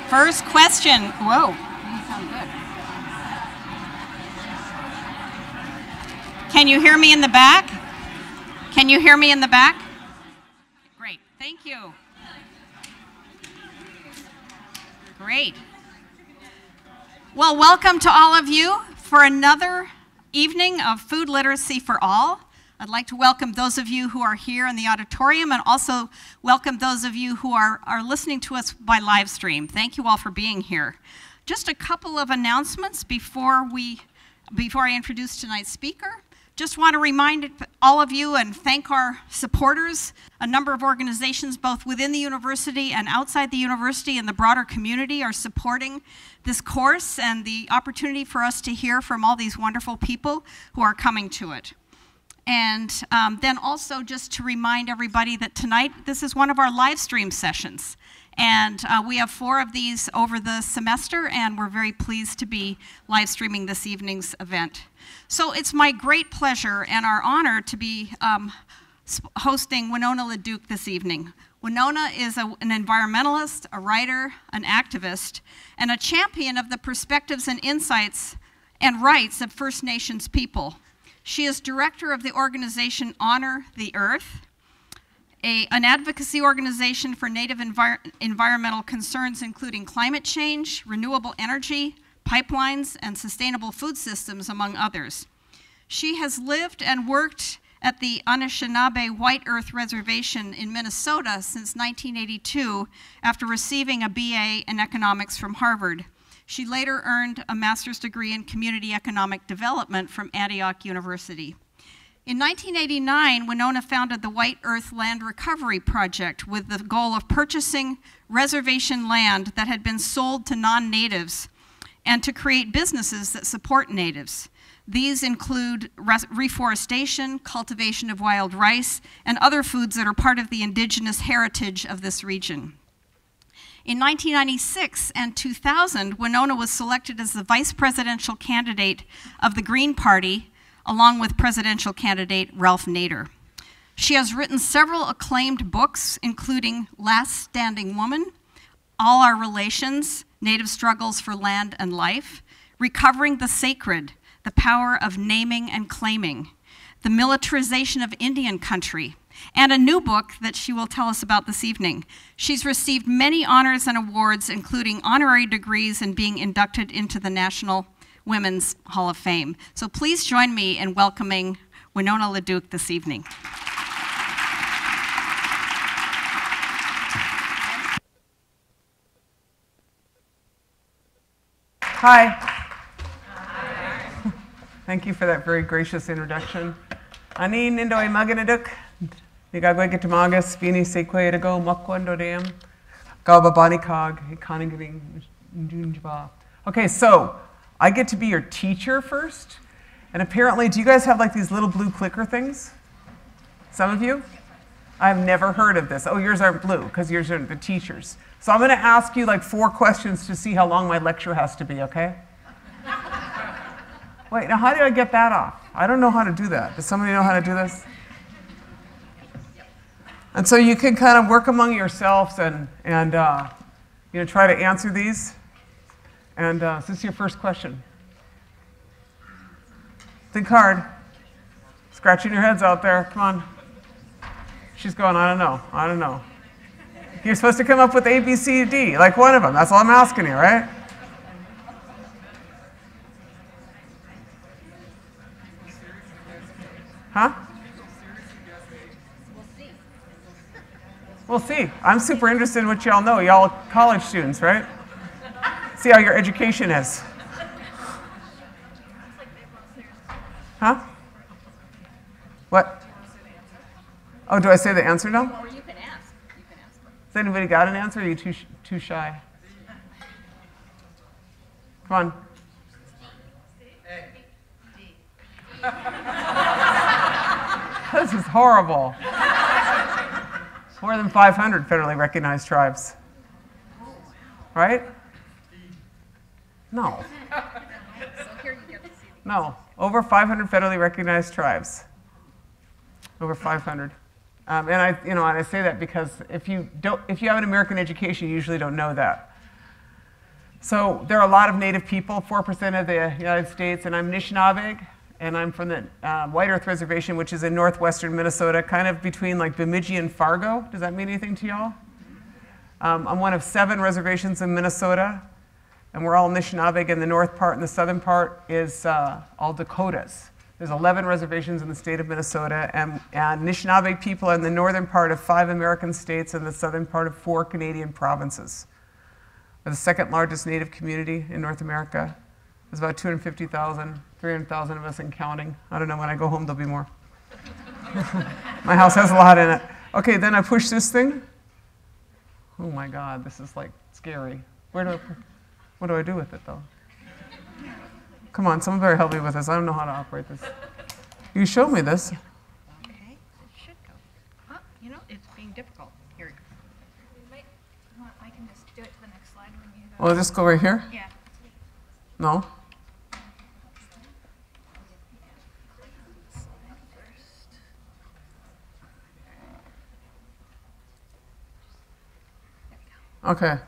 First question. Whoa, you sound good. Can you hear me in the back? Can you hear me in the back? Great, thank you. Great. Well, welcome to all of you for another evening of Food Literacy for All. I'd like to welcome those of you who are here in the auditorium and also welcome those of you who are listening to us by live stream. Thank you all for being here. Just a couple of announcements before I introduce tonight's speaker. Just want to remind all of you and thank our supporters. A number of organizations both within the university and outside the university and the broader community are supporting this course and the opportunity for us to hear from all these wonderful people who are coming to it. And then also just to remind everybody that tonight, this is one of our live stream sessions. And we have 4 of these over the semester, and we're very pleased to be live streaming this evening's event. So it's my great pleasure and our honor to be hosting Winona LaDuke this evening. Winona is an environmentalist, a writer, an activist, and a champion of the perspectives and insights and rights of First Nations people. She is director of the organization Honor the Earth, an advocacy organization for Native environmental concerns including climate change, renewable energy, pipelines, and sustainable food systems, among others. She has lived and worked at the Anishinaabe White Earth Reservation in Minnesota since 1982 after receiving a BA in economics from Harvard. She later earned a master's degree in community economic development from Antioch University. In 1989, Winona founded the White Earth Land Recovery Project with the goal of purchasing reservation land that had been sold to non-natives and to create businesses that support natives. These include reforestation, cultivation of wild rice, and other foods that are part of the indigenous heritage of this region. In 1996 and 2000, Winona was selected as the vice presidential candidate of the Green Party, along with presidential candidate Ralph Nader. She has written several acclaimed books, including Last Standing Woman, All Our Relations, Native Struggles for Land and Life, Recovering the Sacred, The Power of Naming and Claiming, The Militarization of Indian Country, and a new book that she will tell us about this evening. She's received many honors and awards, including honorary degrees and being inducted into the National Women's Hall of Fame. So please join me in welcoming Winona LaDuke this evening. Hi. Hi. Thank you for that very gracious introduction. Ani Nindoi Maganaduk, Nigagwe Gitamagas, Vini Seque to go, Mokwando Dam, Galbabani Cog, Econigring, Junjaba. Okay, so I get to be your teacher first. And apparently, do you guys have like these little blue clicker things? Some of you? I've never heard of this. Oh, yours aren't blue, because yours are the teachers. So I'm going to ask you like 4 questions to see how long my lecture has to be, okay? Wait, now how do I get that off? I don't know how to do that. Does somebody know how to do this? And so you can kind of work among yourselves and you know, try to answer these. And is this your first question? Think hard. Scratching your heads out there. Come on. She's going, I don't know. I don't know. You're supposed to come up with A, B, C, D, like one of them. That's all I'm asking you, right? Huh? We'll see. I'm super interested in what y'all know. Y'all college students, right? See how your education is. Huh? What? Oh, do I say the answer now? Or you can ask. You can ask. Has anybody got an answer, or are you too shy? Come on. This is horrible. More than 500 federally recognized tribes. Right? No. No. Over 500 federally recognized tribes. Over 500. And I say that because if you have an American education, you usually don't know that. So there are a lot of native people, 4% of the United States, and I'm Anishinaabe, and I'm from the White Earth Reservation, which is in northwestern Minnesota, kind of between like Bemidji and Fargo. Does that mean anything to y'all? I'm one of 7 reservations in Minnesota, and we're all Anishinaabe, and the north part and the southern part is all Dakotas. There's 11 reservations in the state of Minnesota, and Anishinaabe people are in the northern part of 5 American states and the southern part of 4 Canadian provinces. We're the second largest native community in North America. There's about 250,000, 300,000 of us and counting. I don't know, when I go home there'll be more. My house has a lot in it. Okay, then I push this thing. Oh my God, this is like scary. What do I do with it though? Come on, someone better help me with this. I don't know how to operate this. You showed me this. Okay, it should go. Oh, you know, it's being difficult. Here we go. I can just do it to the next slide when you go. Will it just go right here? Yeah. No? Okay.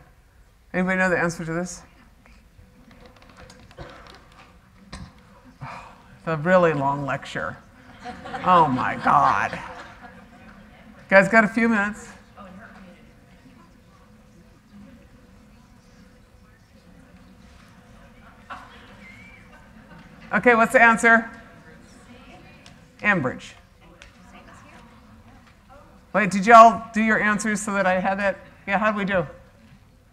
Anybody know the answer to this? It's a really long lecture. Oh my God. You guys got a few minutes? Okay, what's the answer? Enbridge. Wait, did y'all do your answers so that I had that? Yeah, how'd we do?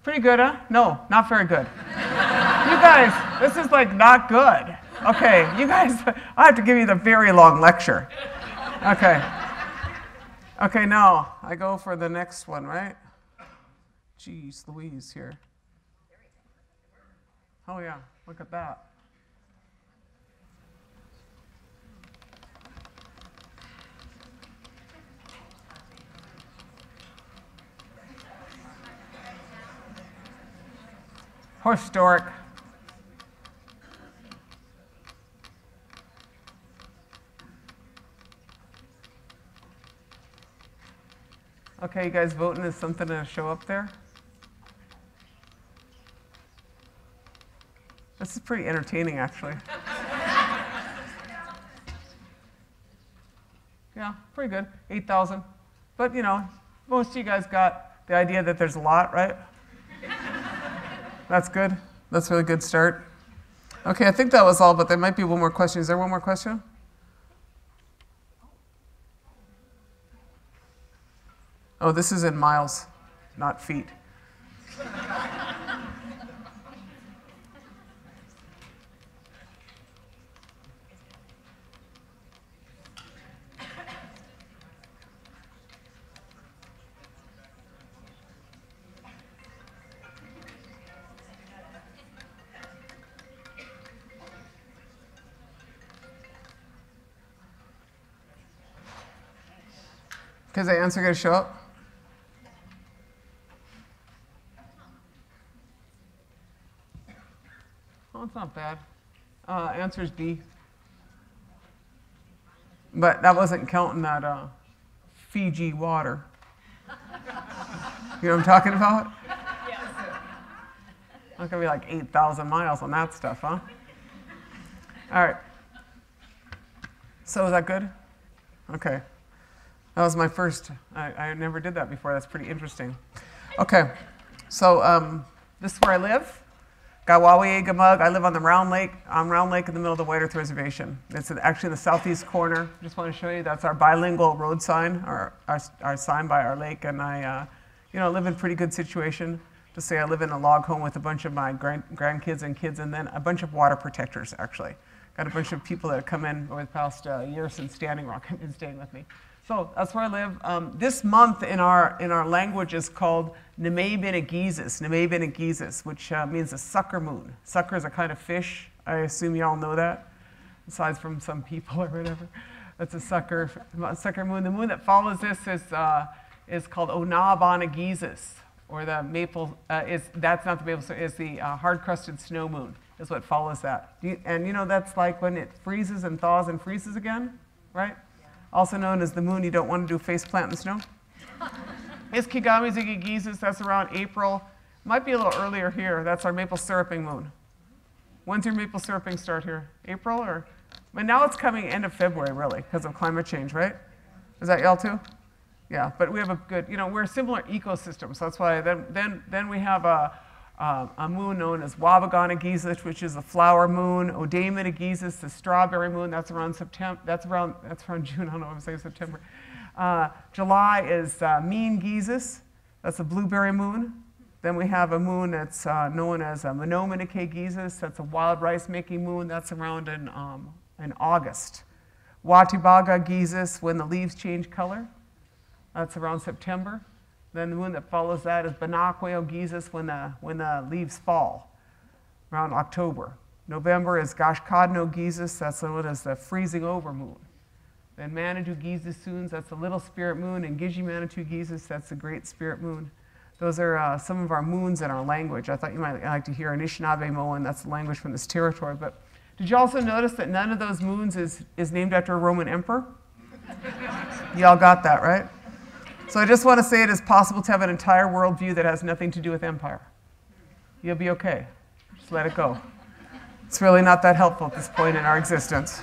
Pretty good, huh? No, not very good. You guys, this is like not good. Okay, you guys, I have to give you the very long lecture. Okay. Okay, now I go for the next one, right? Jeez Louise here. Oh yeah, look at that. Historic. Okay, you guys voting? Is something to show up there? This is pretty entertaining, actually. Yeah, pretty good. 8,000. But, you know, most of you guys got the idea that there's a lot, right? That's good. That's a really good start. Okay, I think that was all, but there might be one more question. Is there one more question? Oh, this is in miles, not feet. Is the answer going to show up? Oh, it's not bad. Answer is B. But that wasn't counting that Fiji water. You know what I'm talking about? Yes. Not going to be like 8,000 miles on that stuff, huh? All right. So is that good? Okay. That was my first. I never did that before. That's pretty interesting. Okay, so this is where I live. Gawawi-Gamug. I live on the Round Lake. On Round Lake in the middle of the White Earth Reservation. It's actually in the southeast corner. Just want to show you. That's our bilingual road sign, our sign by our lake. And I, live in a pretty good situation. To say I live in a log home with a bunch of my grandkids and kids, and then a bunch of water protectors. Actually, got a bunch of people that have come in over the past year since Standing Rock have been staying with me. So that's where I live. This month in our language is called Nemei-Benegesis, which means a sucker moon. Sucker is a kind of fish. I assume you all know that, aside from some people or whatever. That's a sucker moon. The moon that follows this is called Ona-Benegesis, or the maple. That's not the maple. It's the hard-crusted snow moon. Is what follows that. And that's like when it freezes and thaws and freezes again, right? Also known as the moon you don't want to do face plant in the snow. It's Kigami-Zigigisis, that's around April, Might be a little earlier here. That's our maple syruping moon. When's your maple syruping start here? April or? But now it's coming end of February, really, because of climate change, right? Is that y'all too? Yeah, but we have a good, we're a similar ecosystem, so that's why then we have a moon known as Wabagon Giza, which is a flower moon. Odayman Giza, the strawberry moon. That's around September. That's around June. I don't know if I'm saying September. July is Mean Giza. That's a blueberry moon. Then we have a moon that's known as Menominee Giza. That's a wild rice making moon. That's around in August. Watibaga Giza, when the leaves change color. That's around September. Then the moon that follows that is Banaqueo Giza, when the leaves fall, around October. November is Gashkadno Giza, that's known as the freezing over moon. Then Manitou Giza Soons, that's the little spirit moon, and Gigi Manitou Giza, that's the great spirit moon. Those are some of our moons in our language. I thought you might like to hear Anishinaabe Moan, that's the language from this territory. But did you also notice that none of those moons is named after a Roman emperor? Y'all got that, right? So I just want to say it is possible to have an entire worldview that has nothing to do with empire. You'll be okay. Just let it go. It's really not that helpful at this point in our existence.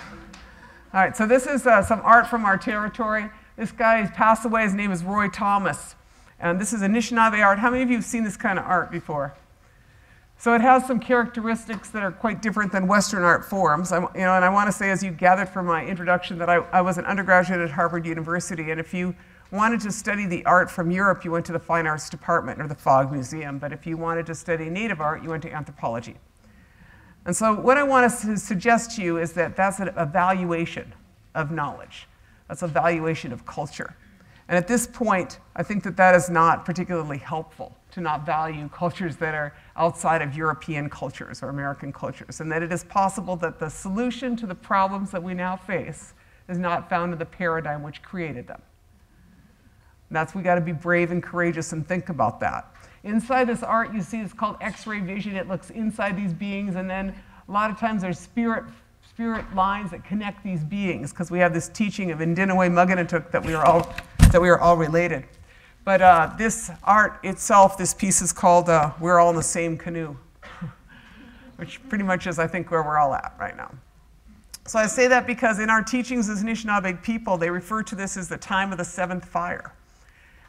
All right, so this is some art from our territory. This guy has passed away. His name is Roy Thomas. And this is Anishinaabe art. How many of you have seen this kind of art before? So it has some characteristics that are quite different than Western art forms. And I want to say, as you gathered from my introduction, that I was an undergraduate at Harvard University. And if you wanted to study the art from Europe, you went to the Fine Arts Department or the Fogg Museum. But if you wanted to study native art, you went to anthropology. And so what I want to suggest to you is that that's an evaluation of knowledge. That's a valuation of culture. And at this point, I think that that is not particularly helpful, to not value cultures that are outside of European cultures or American cultures, and that it is possible that the solution to the problems that we now face is not found in the paradigm which created them. We got to be brave and courageous and think about that. Inside this art, you see, it's called X-ray vision. It looks inside these beings, and then a lot of times there's spirit lines that connect these beings, because we have this teaching of Indinaway Muganatuk that we are all related. But this art itself, this piece is called We're All in the Same Canoe, which pretty much is, I think, where we're all at right now. So I say that because in our teachings as Anishinaabe people, they refer to this as the time of the seventh fire.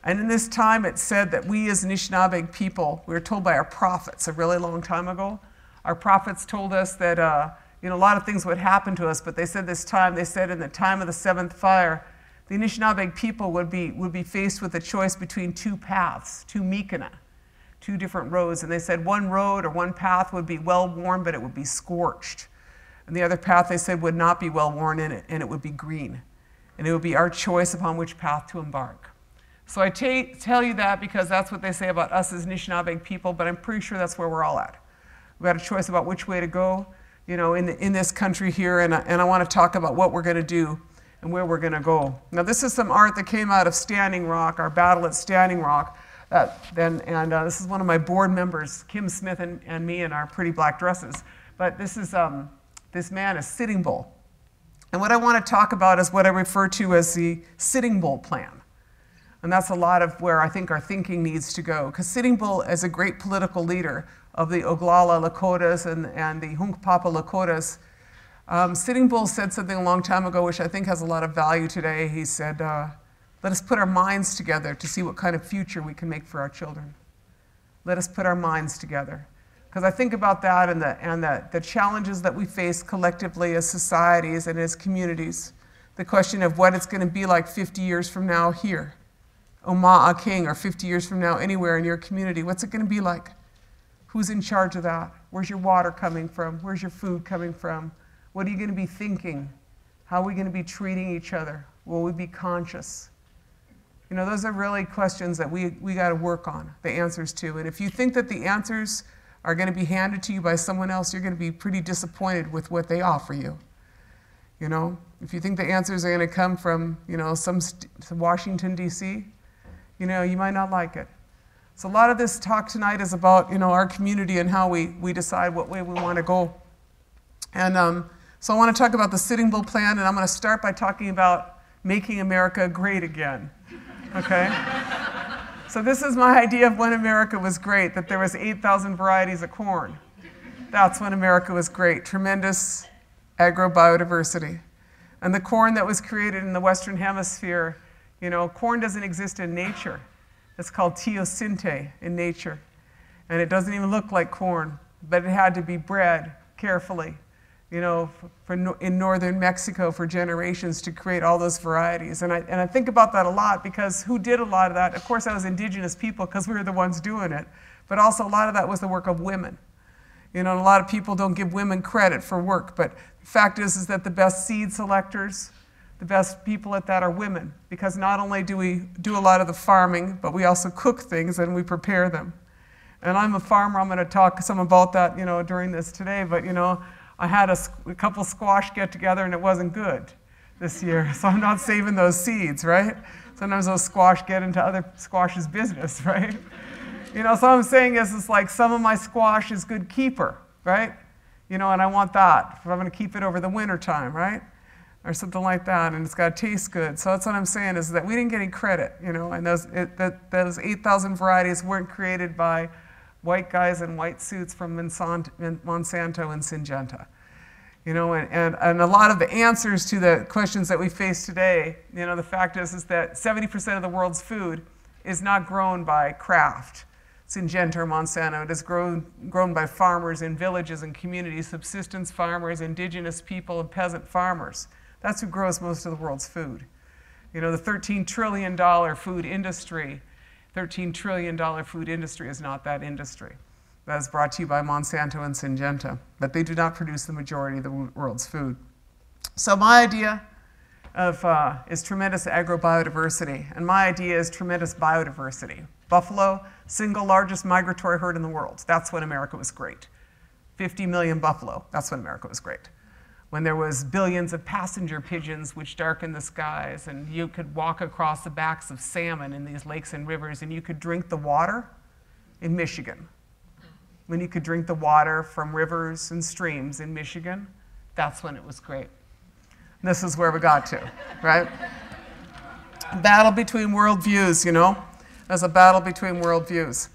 And in this time, it said that we as Anishinaabe people, we were told by our prophets a really long time ago. Our prophets told us that a lot of things would happen to us, but they said in the time of the seventh fire, the Anishinaabe people would be faced with a choice between two paths, two mikana, two different roads. And they said one road or one path would be well-worn, but it would be scorched. And the other path, they said, would not be well-worn in it, and it would be green. And it would be our choice upon which path to embark. So I tell you that because that's what they say about us as Anishinaabe people, but I'm pretty sure that's where we're all at. We've got a choice about which way to go, in this country here, and I want to talk about what we're going to do and where we're going to go. Now, this is some art that came out of Standing Rock, our battle at Standing Rock. This is one of my board members, Kim Smith, and me in our pretty black dresses. But this is this man is Sitting Bull. And what I want to talk about is what I refer to as the Sitting Bull plan. And that's a lot of where I think our thinking needs to go. Because Sitting Bull is a great political leader of the Oglala Lakotas and the Hunkpapa Lakotas. Sitting Bull said something a long time ago, which I think has a lot of value today. He said, let us put our minds together to see what kind of future we can make for our children. Let us put our minds together. Because I think about that and the challenges that we face collectively as societies and as communities. The question of what it's going to be like 50 years from now here. Oma'a King, or 50 years from now anywhere in your community. What's it going to be like? Who's in charge of that? Where's your water coming from? Where's your food coming from? What are you going to be thinking? How are we going to be treating each other? Will we be conscious? Those are really questions that we got to work on, the answers to. And if you think that the answers are going to be handed to you by someone else, you're going to be pretty disappointed with what they offer you. If you think the answers are going to come from, some Washington, D.C., you might not like it. So a lot of this talk tonight is about, our community and how we decide what way we want to go. And so I want to talk about the Sitting Bull plan, and I'm going to start by talking about making America great again, okay? So this is my idea of when America was great, that there was 8,000 varieties of corn. That's when America was great. Tremendous agrobiodiversity. And the corn that was created in the Western Hemisphere, you know, corn doesn't exist in nature. It's called teosinte in nature. And it doesn't even look like corn, but it had to be bred carefully, you know, in northern Mexico for generations to create all those varieties. And I think about that a lot, because who did a lot of that? Of course, that was indigenous people, because we were the ones doing it. But also a lot of that was the work of women. You know, a lot of people don't give women credit for work, but the fact is that the best seed selectors, the best people at that are women, because not only do we do a lot of the farming, but we also cook things and we prepare them. And I'm a farmer. I'm going to talk some about that, you know, during this today. But, you know, I had a couple squash get together and it wasn't good this year. So I'm not saving those seeds, right? Sometimes those squash get into other squash's business, right? You know, so what I'm saying is, it's like some of my squash is good keeper, right? You know, and I want that. If I'm going to keep it over the winter time, right? Or something like that, and it's got to taste good. So that's what I'm saying, is that we didn't get any credit, you know, and those 8,000 varieties weren't created by white guys in white suits from Monsanto and Syngenta. You know, and a lot of the answers to the questions that we face today, you know, the fact is that 70% of the world's food is not grown by Kraft, Syngenta, or Monsanto. It is grown by farmers in villages and communities, subsistence farmers, indigenous people, and peasant farmers. That's who grows most of the world's food. You know, the $13 trillion food industry, $13 trillion food industry is not that industry. That is brought to you by Monsanto and Syngenta, but they do not produce the majority of the world's food. So my idea is tremendous agrobiodiversity, and my idea is tremendous biodiversity. Buffalo, single largest migratory herd in the world. That's when America was great. 50 million buffalo, that's when America was great. When there was billions of passenger pigeons which darkened the skies, and you could walk across the backs of salmon in these lakes and rivers, and you could drink the water in Michigan. When you could drink the water from rivers and streams in Michigan, that's when it was great. And this is where we got to, right? Battle between worldviews, you know? There's a battle between worldviews.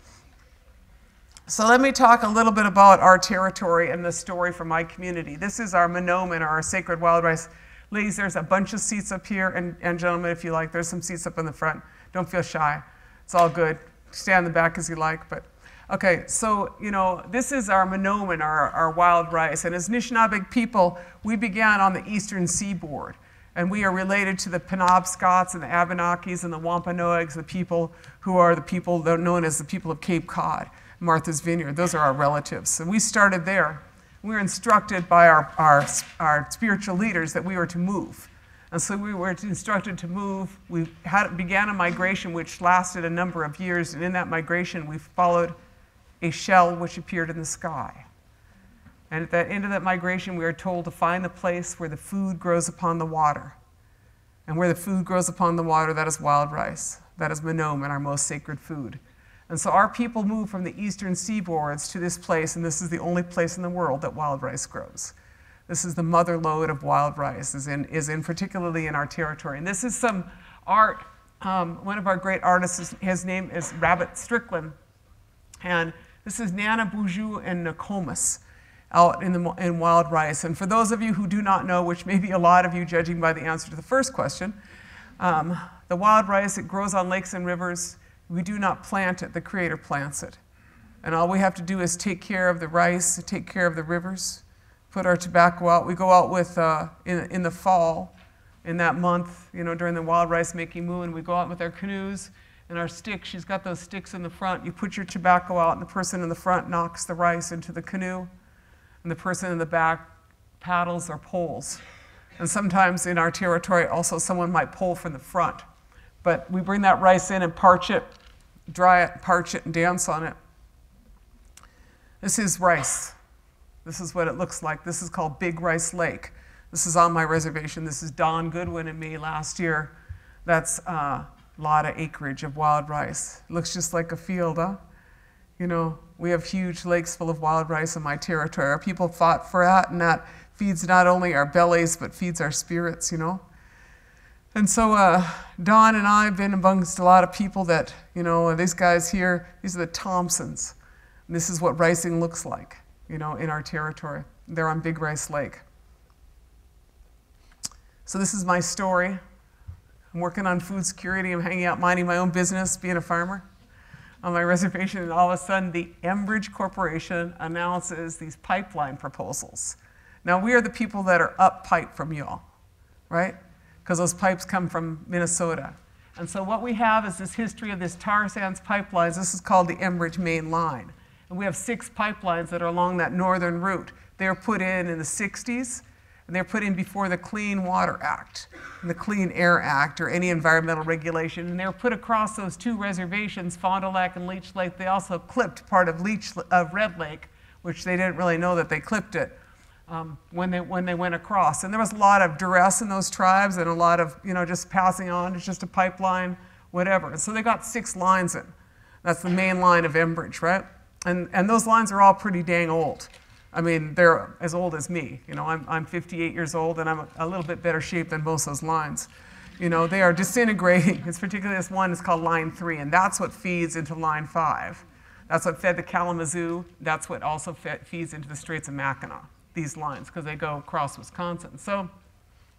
So let me talk a little bit about our territory and the story from my community. This is our Mahnomen, or our sacred wild rice. Ladies, there's a bunch of seats up here, and gentlemen, if you like, there's some seats up in the front. Don't feel shy. It's all good. Stay in the back as you like, but okay, so, you know, this is our Mahnomen, our wild rice. And as Anishinaabeg people, we began on the eastern seaboard. And we are related to the Penobscots and the Abenakis and the Wampanoags, the people who are the people that are known as the people of Cape Cod, Martha's Vineyard. Those are our relatives. So we started there. We were instructed by our spiritual leaders that we were to move. And so we were instructed to move. We began a migration which lasted a number of years. And in that migration, we followed a shell which appeared in the sky. And at the end of that migration, we are told to find the place where the food grows upon the water. And where the food grows upon the water, that is wild rice. That is Mahnomen, our most sacred food. And so our people moved from the eastern seaboards to this place, and this is the only place in the world that wild rice grows. This is the mother lode of wild rice, is in particularly in our territory. And this is some art. One of our great artists, his name is Rabbit Strickland. And this is Nana Boujou and Nokomis out in wild rice. And for those of you who do not know, which may be a lot of you judging by the answer to the first question, the wild rice, it grows on lakes and rivers. We do not plant it, the Creator plants it. And all we have to do is take care of the rice, take care of the rivers, put our tobacco out. We go out with, in the fall, in that month, you know, during the wild rice making moon, we go out with our canoes and our sticks. She's got those sticks in the front. You put your tobacco out, and the person in the front knocks the rice into the canoe, and the person in the back paddles or poles. And sometimes in our territory, also someone might pole from the front. But we bring that rice in and parch it, dry it, parch it, and dance on it. This is rice. This is what it looks like. This is called Big Rice Lake. This is on my reservation. This is Don Goodwin and me last year. That's a lot of acreage of wild rice. It looks just like a field, huh? You know, we have huge lakes full of wild rice in my territory. Our people fought for that, and that feeds not only our bellies, but feeds our spirits, you know. And so Don and I have been amongst a lot of people that, you know, these guys here, these are the Thompsons. And this is what ricing looks like, you know, in our territory. They're on Big Rice Lake. So this is my story. I'm working on food security. I'm hanging out, minding my own business, being a farmer on my reservation. And all of a sudden, the Enbridge Corporation announces these pipeline proposals. Now, we are the people that are up pipe from y'all, right? Because those pipes come from Minnesota. And so what we have is this history of this tar sands pipelines. This is called the Enbridge Main Line. And we have 6 pipelines that are along that northern route. They were put in the 60s, and they were put in before the Clean Water Act, and the Clean Air Act, or any environmental regulation. And they were put across those 2 reservations, Fond du Lac and Leech Lake. They also clipped part of Red Lake, which they didn't really know that they clipped it. When they went across. And there was a lot of duress in those tribes and a lot of, you know, just passing on. It's just a pipeline, whatever. And so they got 6 lines in. That's the main line of Enbridge, right? And those lines are all pretty dang old. I mean, they're as old as me. You know, I'm 58 years old and I'm a little bit better shape than most of those lines. You know, they are disintegrating. It's particularly this one is called Line 3, and that's what feeds into Line 5. That's what fed the Kalamazoo. That's what also feeds into the Straits of Mackinac. These lines, because they go across Wisconsin. So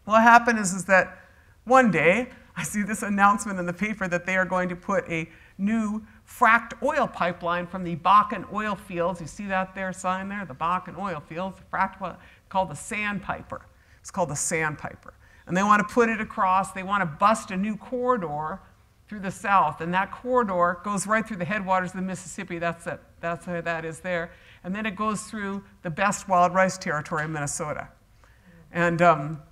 what happened is that one day I see this announcement in the paper that they are going to put a new fracked oil pipeline from the Bakken oil fields. You see that there sign there, the Bakken oil fields, fracked oil, called the Sandpiper. It's called the Sandpiper. And they want to put it across. They want to bust a new corridor through the south, and that corridor goes right through the headwaters of the Mississippi. That's how that is there. And then it goes through the best wild rice territory in Minnesota. And,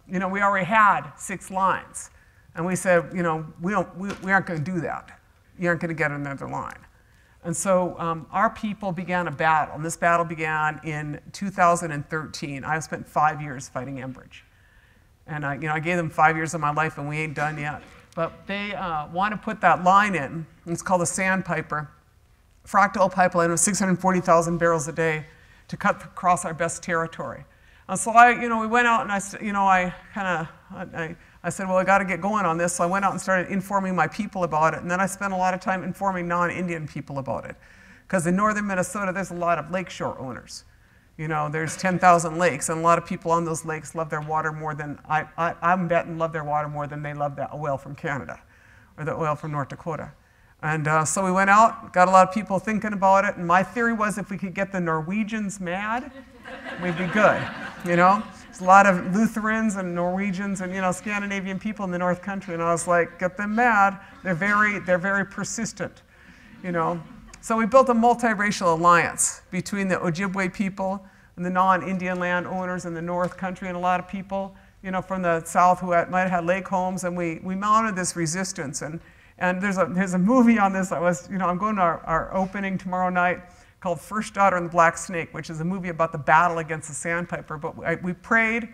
you know, we already had 6 lines. And we said, you know, we aren't going to do that. You aren't going to get another line. And so our people began a battle. And this battle began in 2013. I spent 5 years fighting Enbridge. And, you know, I gave them 5 years of my life, and we ain't done yet. But they want to put that line in. And it's called the Sandpiper. Fracked oil pipeline with 640,000 barrels a day to cut across our best territory. And so we went out and I said, well, I got to get going on this. So I went out and started informing my people about it. And then I spent a lot of time informing non-Indian people about it. Because in northern Minnesota, there's a lot of lakeshore owners. You know, there's 10,000 lakes, and a lot of people on those lakes love their water more than, I'm betting love their water more than they love the oil from Canada or the oil from North Dakota. And so we went out, got a lot of people thinking about it, and my theory was if we could get the Norwegians mad, we'd be good, you know? There's a lot of Lutherans and Norwegians and, you know, Scandinavian people in the North Country, and I was like, get them mad. They're very persistent, you know? So we built a multiracial alliance between the Ojibwe people and the non-Indian land owners in the North Country, and a lot of people, you know, from the South who might have had lake homes, and we mounted this resistance. And there's a movie on this. I'm going to our opening tomorrow night called First Daughter and the Black Snake, which is a movie about the battle against the Sandpiper. But we prayed.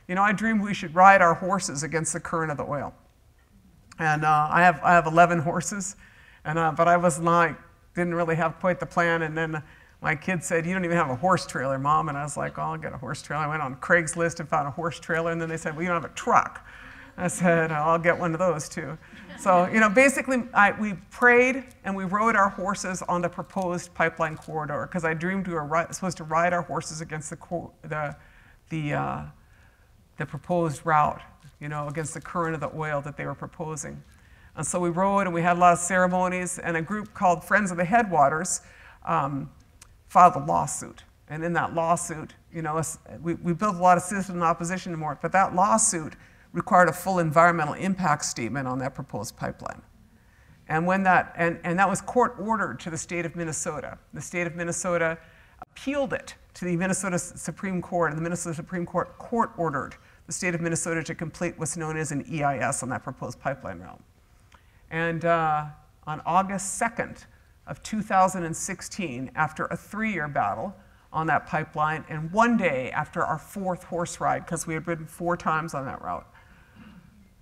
You know, I dreamed we should ride our horses against the current of the oil. And I have 11 horses, but I didn't really have quite the plan. And then my kid said, "You don't even have a horse trailer, Mom." And I was like, "Oh, I'll get a horse trailer." I went on Craigslist and found a horse trailer. And then they said, "Well, you don't have a truck." I said, "I'll get one of those too." So, you know, basically, we prayed and we rode our horses on the proposed pipeline corridor, because I dreamed we were supposed to ride our horses against the proposed route, you know, against the current of the oil that they were proposing. And so we rode, and we had a lot of ceremonies, and a group called Friends of the Headwaters filed a lawsuit. And in that lawsuit, you know, we built a lot of citizen opposition to it, but that lawsuit required a full environmental impact statement on that proposed pipeline. And when that was court ordered to the state of Minnesota. The state of Minnesota appealed it to the Minnesota Supreme Court, and the Minnesota Supreme Court ordered the state of Minnesota to complete what's known as an EIS on that proposed pipeline route. And on August 2nd of 2016, after a 3-year battle on that pipeline, and one day after our 4th horse ride, because we had ridden 4 times on that route,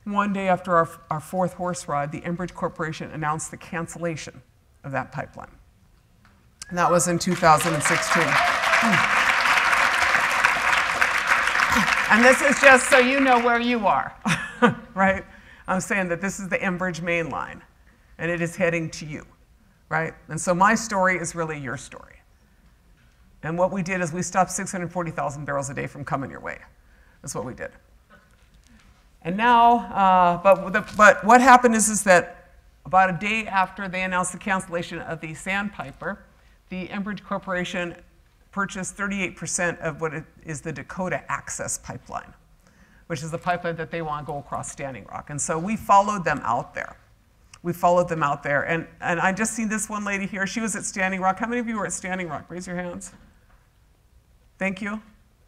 one day after our 4th horse ride, the Enbridge Corporation announced the cancellation of that pipeline. And that was in 2016. And this is just so you know where you are, right? I'm saying that this is the Enbridge main line, and it is heading to you, right? And so my story is really your story. And what we did is we stopped 640,000 barrels a day from coming your way. That's what we did. And now, but what happened is that about a day after they announced the cancellation of the Sandpiper, the Enbridge Corporation purchased 38% of what is the Dakota Access Pipeline, which is the pipeline that they want to go across Standing Rock. And so we followed them out there. We followed them out there. And I just seen this one lady here. She was at Standing Rock. How many of you were at Standing Rock? Raise your hands. Thank you.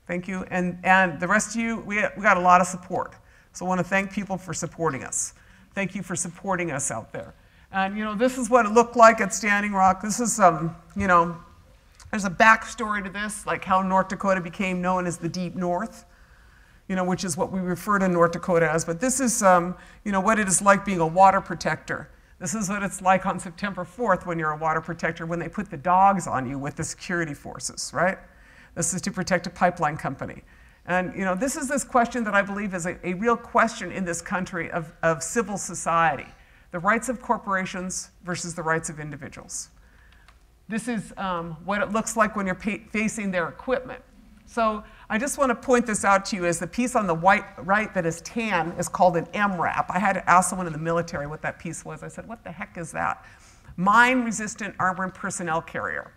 Thank you. And the rest of you, we got a lot of support. So I want to thank people for supporting us. Thank you for supporting us out there. And, you know, this is what it looked like at Standing Rock. This is, you know, there's a backstory to this, like how North Dakota became known as the Deep North, you know, which is what we refer to North Dakota as. But this is, you know, what it is like being a water protector. This is what it's like on September 4th when you're a water protector, when they put the dogs on you with the security forces, right? This is to protect a pipeline company. And, you know, this is this question that I believe is a real question in this country of civil society. The rights of corporations versus the rights of individuals. This is what it looks like when you're facing their equipment. So I just want to point this out to you as the piece on the right that is tan is called an MRAP. I had to ask someone in the military what that piece was. I said, what the heck is that? Mine-resistant armored personnel carrier.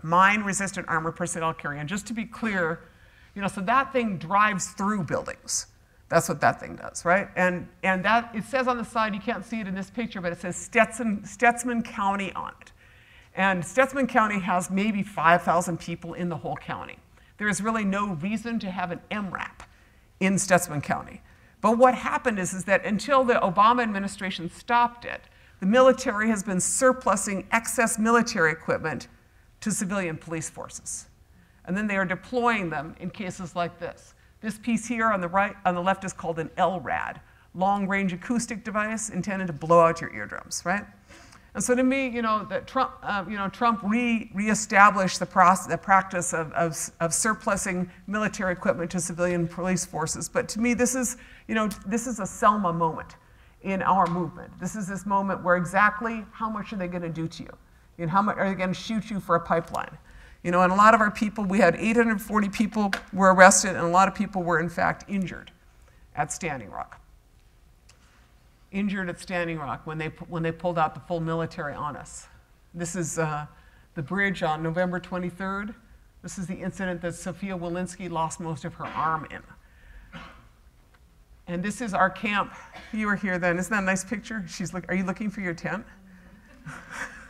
Mine-resistant armored personnel carrier. And just to be clear, you know, so that thing drives through buildings. That's what that thing does, right? And that, it says on the side, you can't see it in this picture, but it says Stutsman County on it. And Stutsman County has maybe 5,000 people in the whole county. There is really no reason to have an MRAP in Stutsman County. But what happened is that until the Obama administration stopped it, the military has been surplusing excess military equipment to civilian police forces. And then they are deploying them in cases like this. This piece here on the right, on the left is called an LRAD, long-range acoustic device intended to blow out your eardrums, right? And so to me, you know, that Trump reestablished the practice of surplusing military equipment to civilian police forces. But to me, this is, you know, this is a Selma moment in our movement. This is this moment where exactly how much are they going to do to you? You know, how much are they going to shoot you for a pipeline? You know, and a lot of our people, we had 840 people were arrested, and a lot of people were in fact injured at Standing Rock. Injured at Standing Rock when they pulled out the full military on us. This is the bridge on November 23rd. This is the incident that Sophia Walensky lost most of her arm in. And this is our camp. You were here then. Isn't that a nice picture? Are you looking for your tent?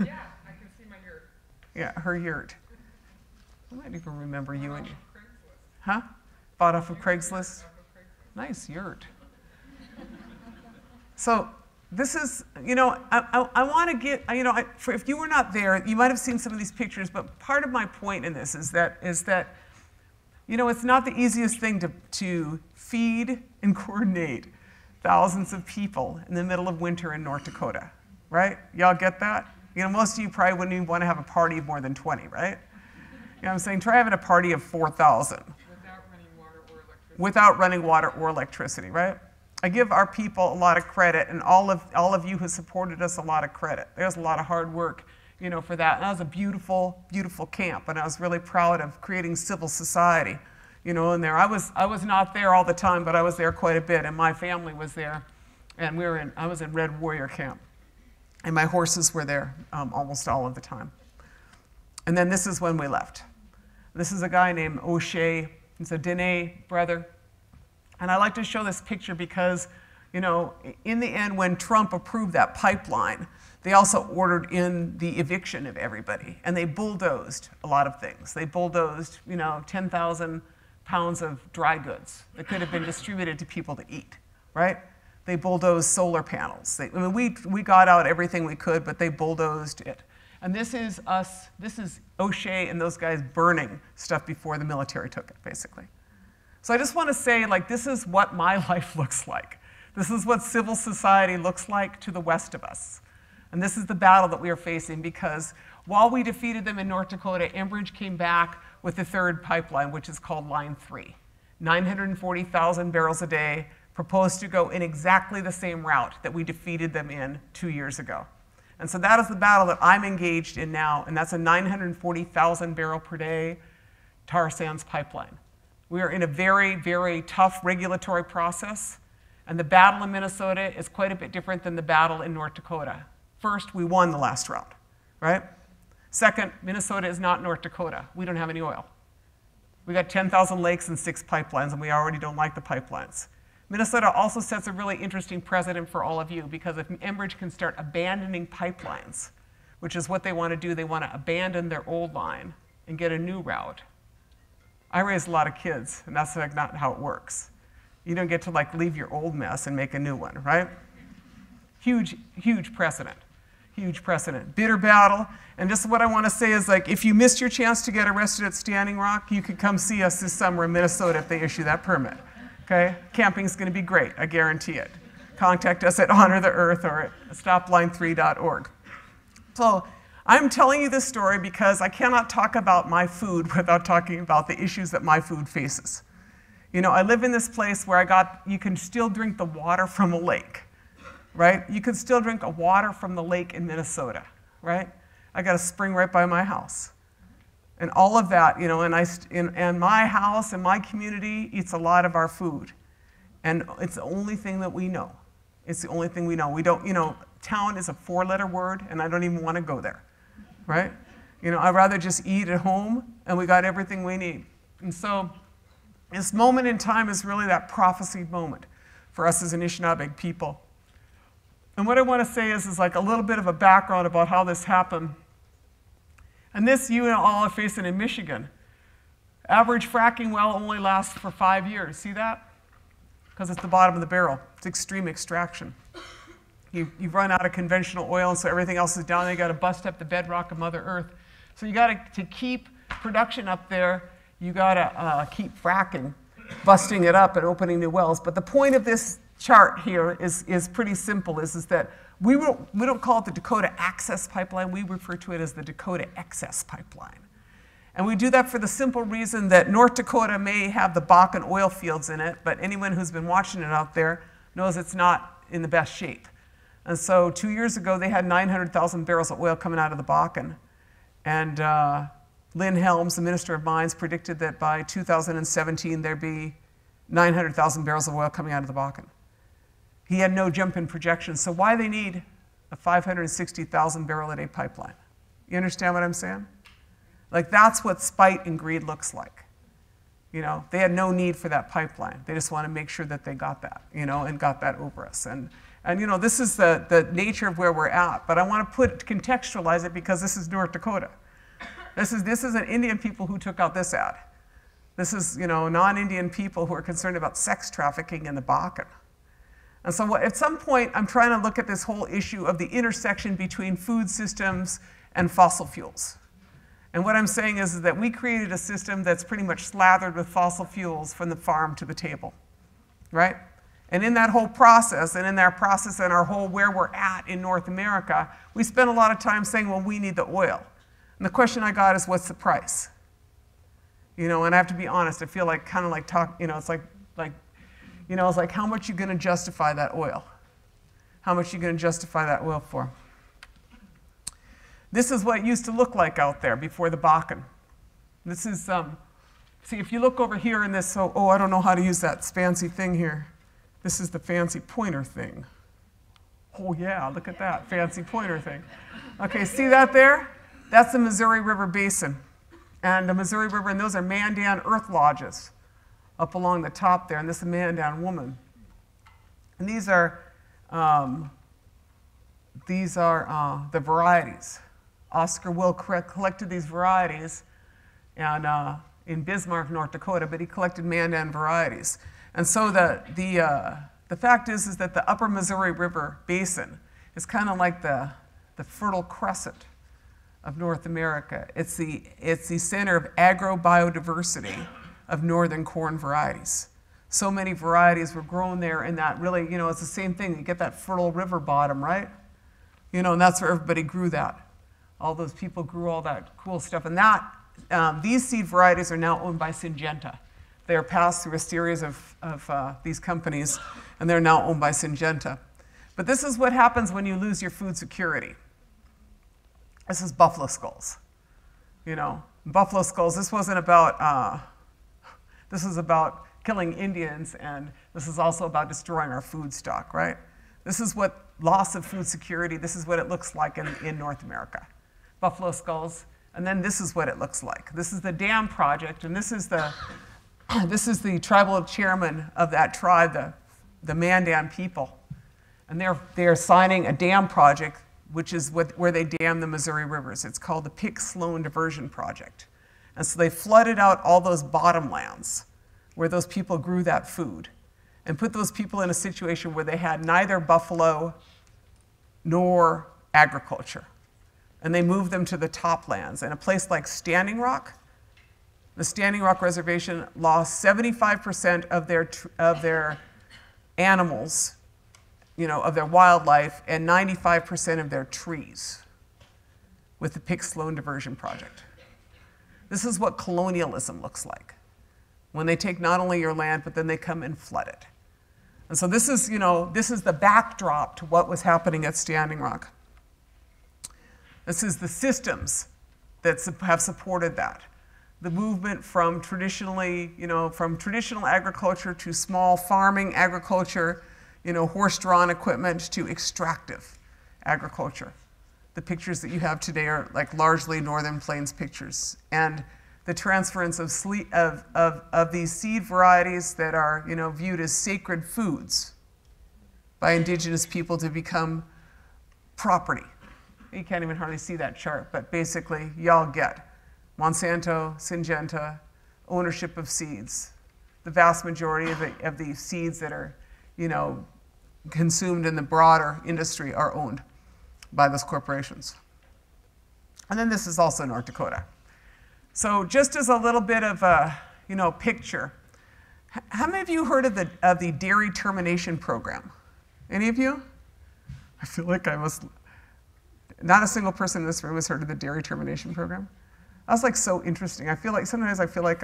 Yeah, I can see my yurt. Yeah, her yurt. I might even remember you and you. Craigslist. Huh? Bought off of Craigslist? Nice yurt. So this is, you know, I want to get, you know, if you were not there, you might have seen some of these pictures, but part of my point in this is that, you know, it's not the easiest thing to feed and coordinate thousands of people in the middle of winter in North Dakota, right? Y'all get that? You know, most of you probably wouldn't even want to have a party of more than 20, right? You know what I'm saying? Try having a party of 4,000. Without running water or electricity. Without running water or electricity, right? I give our people a lot of credit, and all of you who supported us a lot of credit. There's a lot of hard work, you know, for that. And that was a beautiful, beautiful camp, and I was really proud of creating civil society, you know, in there. I was not there all the time, but I was there quite a bit, and my family was there, and I was in Red Warrior Camp, and my horses were there almost all of the time. And then this is when we left. This is a guy named O'Shea. He's a Dene brother. And I like to show this picture because, you know, in the end, when Trump approved that pipeline, they also ordered in the eviction of everybody. And they bulldozed a lot of things. They bulldozed, you know, 10,000 pounds of dry goods that could have been distributed to people to eat, right? They bulldozed solar panels. I mean, we got out everything we could, but they bulldozed it. And this is us, this is O'Shea and those guys burning stuff before the military took it, basically. So I just want to say, like, this is what my life looks like. This is what civil society looks like to the west of us. And this is the battle that we are facing, because while we defeated them in North Dakota, Enbridge came back with the third pipeline, which is called Line 3. 940,000 barrels a day, propose to go in exactly the same route that we defeated them in 2 years ago. And so that is the battle that I'm engaged in now, and that's a 940,000 barrel per day tar sands pipeline. We are in a very, very tough regulatory process, and the battle in Minnesota is quite a bit different than the battle in North Dakota. First, we won the last round, right? Second, Minnesota is not North Dakota. We don't have any oil. We got 10,000 lakes and 6 pipelines, and we already don't like the pipelines. Minnesota also sets a really interesting precedent for all of you, because if Enbridge can start abandoning pipelines, which is what they want to do, they want to abandon their old line and get a new route. I raised a lot of kids, and that's like not how it works. You don't get to like leave your old mess and make a new one, right? Huge, huge precedent. Huge precedent. Bitter battle. And just what I want to say is, like, if you missed your chance to get arrested at Standing Rock, you could come see us this summer in Minnesota if they issue that permit. Okay? Camping's going to be great. I guarantee it. Contact us at Honor the Earth or at stopline3.org. So I'm telling you this story because I cannot talk about my food without talking about the issues that my food faces. You know, I live in this place where you can still drink the water from a lake, right? You can still drink water from the lake in Minnesota, right? I got a spring right by my house. And all of that, you know, and my house and my community eats a lot of our food. And it's the only thing that we know. It's the only thing we know. We don't, you know, town is a 4-letter word, and I don't even want to go there, right? You know, I'd rather just eat at home, and we got everything we need. And so this moment in time is really that prophecy moment for us as Anishinaabe people. And what I want to say is like a little bit of a background about how this happened. And this you all are facing in Michigan. Average fracking well only lasts for 5 years. See that? Because it's the bottom of the barrel. It's extreme extraction. You've run out of conventional oil, and so everything else is down there. You got to bust up the bedrock of Mother Earth. So you got to keep production up there, you got to keep fracking, busting it up and opening new wells. But the point of this chart here is pretty simple, is that we don't call it the Dakota Access Pipeline. We refer to it as the Dakota Excess Pipeline. And we do that for the simple reason that North Dakota may have the Bakken oil fields in it, but anyone who's been watching it out there knows it's not in the best shape. And so 2 years ago, they had 900,000 barrels of oil coming out of the Bakken. And Lynn Helms, the Minister of Mines, predicted that by 2017, there'd be 900,000 barrels of oil coming out of the Bakken. He had no jump in projections. So why they need a 560,000 barrel a day pipeline? You understand what I'm saying? Like, that's what spite and greed looks like. You know, they had no need for that pipeline. They just want to make sure that they got that, you know, and got that over us. And you know, this is the nature of where we're at. But I want to contextualize it because this is North Dakota. This is an Indian people who took out this ad. This is, you know, non-Indian people who are concerned about sex trafficking in the Bakken. And so at some point, I'm trying to look at this whole issue of the intersection between food systems and fossil fuels. And what I'm saying is that we created a system that's pretty much slathered with fossil fuels from the farm to the table, right? And in that whole process, and our whole where we're at in North America, we spent a lot of time saying, well, we need the oil. And the question I got is, what's the price? You know, and I have to be honest, I feel like kind of like you know, it's like, you know, it's like, how much are you going to justify that oil? How much are you going to justify that oil for? This is what it used to look like out there before the Bakken. This is, see, if you look over here in this, oh, I don't know how to use that fancy thing here. This is the fancy pointer thing. Oh yeah, look at that, fancy pointer thing. Okay, see that there? That's the Missouri River Basin. And the Missouri River, and those are Mandan earth lodges up along the top there, and this is a Mandan woman. And these are the varieties. Oscar Will collected these varieties and, in Bismarck, North Dakota, but he collected Mandan varieties. And so the fact is that the upper Missouri River Basin is kind of like the Fertile Crescent of North America. It's the center of agrobiodiversity of northern corn varieties. So many varieties were grown there, and that really, you know, it's the same thing. You get that fertile river bottom, right? You know, and that's where everybody grew that. All those people grew all that cool stuff. And these seed varieties are now owned by Syngenta. They are passed through a series of these companies, and they're now owned by Syngenta. But this is what happens when you lose your food security. This is buffalo skulls. You know, buffalo skulls, this wasn't about, this is about killing Indians, and this is also about destroying our food stock, right? This is what loss of food security, this is what it looks like in North America. Buffalo skulls, and then this is what it looks like. This is the dam project, and this is the tribal chairman of that tribe, the Mandan people. And they're signing a dam project, which is where they dam the Missouri rivers. It's called the Pick-Sloan Diversion Project. And so they flooded out all those bottomlands where those people grew that food and put those people in a situation where they had neither buffalo nor agriculture. And they moved them to the toplands. And a place like Standing Rock, the Standing Rock Reservation lost 75% of their animals, you know, of their wildlife, and 95% of their trees with the Pick-Sloan Diversion Project. This is what colonialism looks like, when they take not only your land, but then they come and flood it. And so this is, you know, this is the backdrop to what was happening at Standing Rock. This is the systems that have supported that. The movement from traditionally, you know, from traditional agriculture to small farming agriculture, you know, horse-drawn equipment to extractive agriculture. The pictures that you have today are like largely Northern Plains pictures. And the transference of these seed varieties that are, you know, viewed as sacred foods by indigenous people to become property. You can't even hardly see that chart, but basically y'all get Monsanto, Syngenta, ownership of seeds. The vast majority of the seeds that are, you know, consumed in the broader industry are owned by those corporations. And then this is also North Dakota. So just as a little bit of a, you know, picture, how many of you heard of the Dairy Termination Program? Any of you? I feel like I must, not a single person in this room has heard of the Dairy Termination Program. That's like so interesting. Sometimes I feel like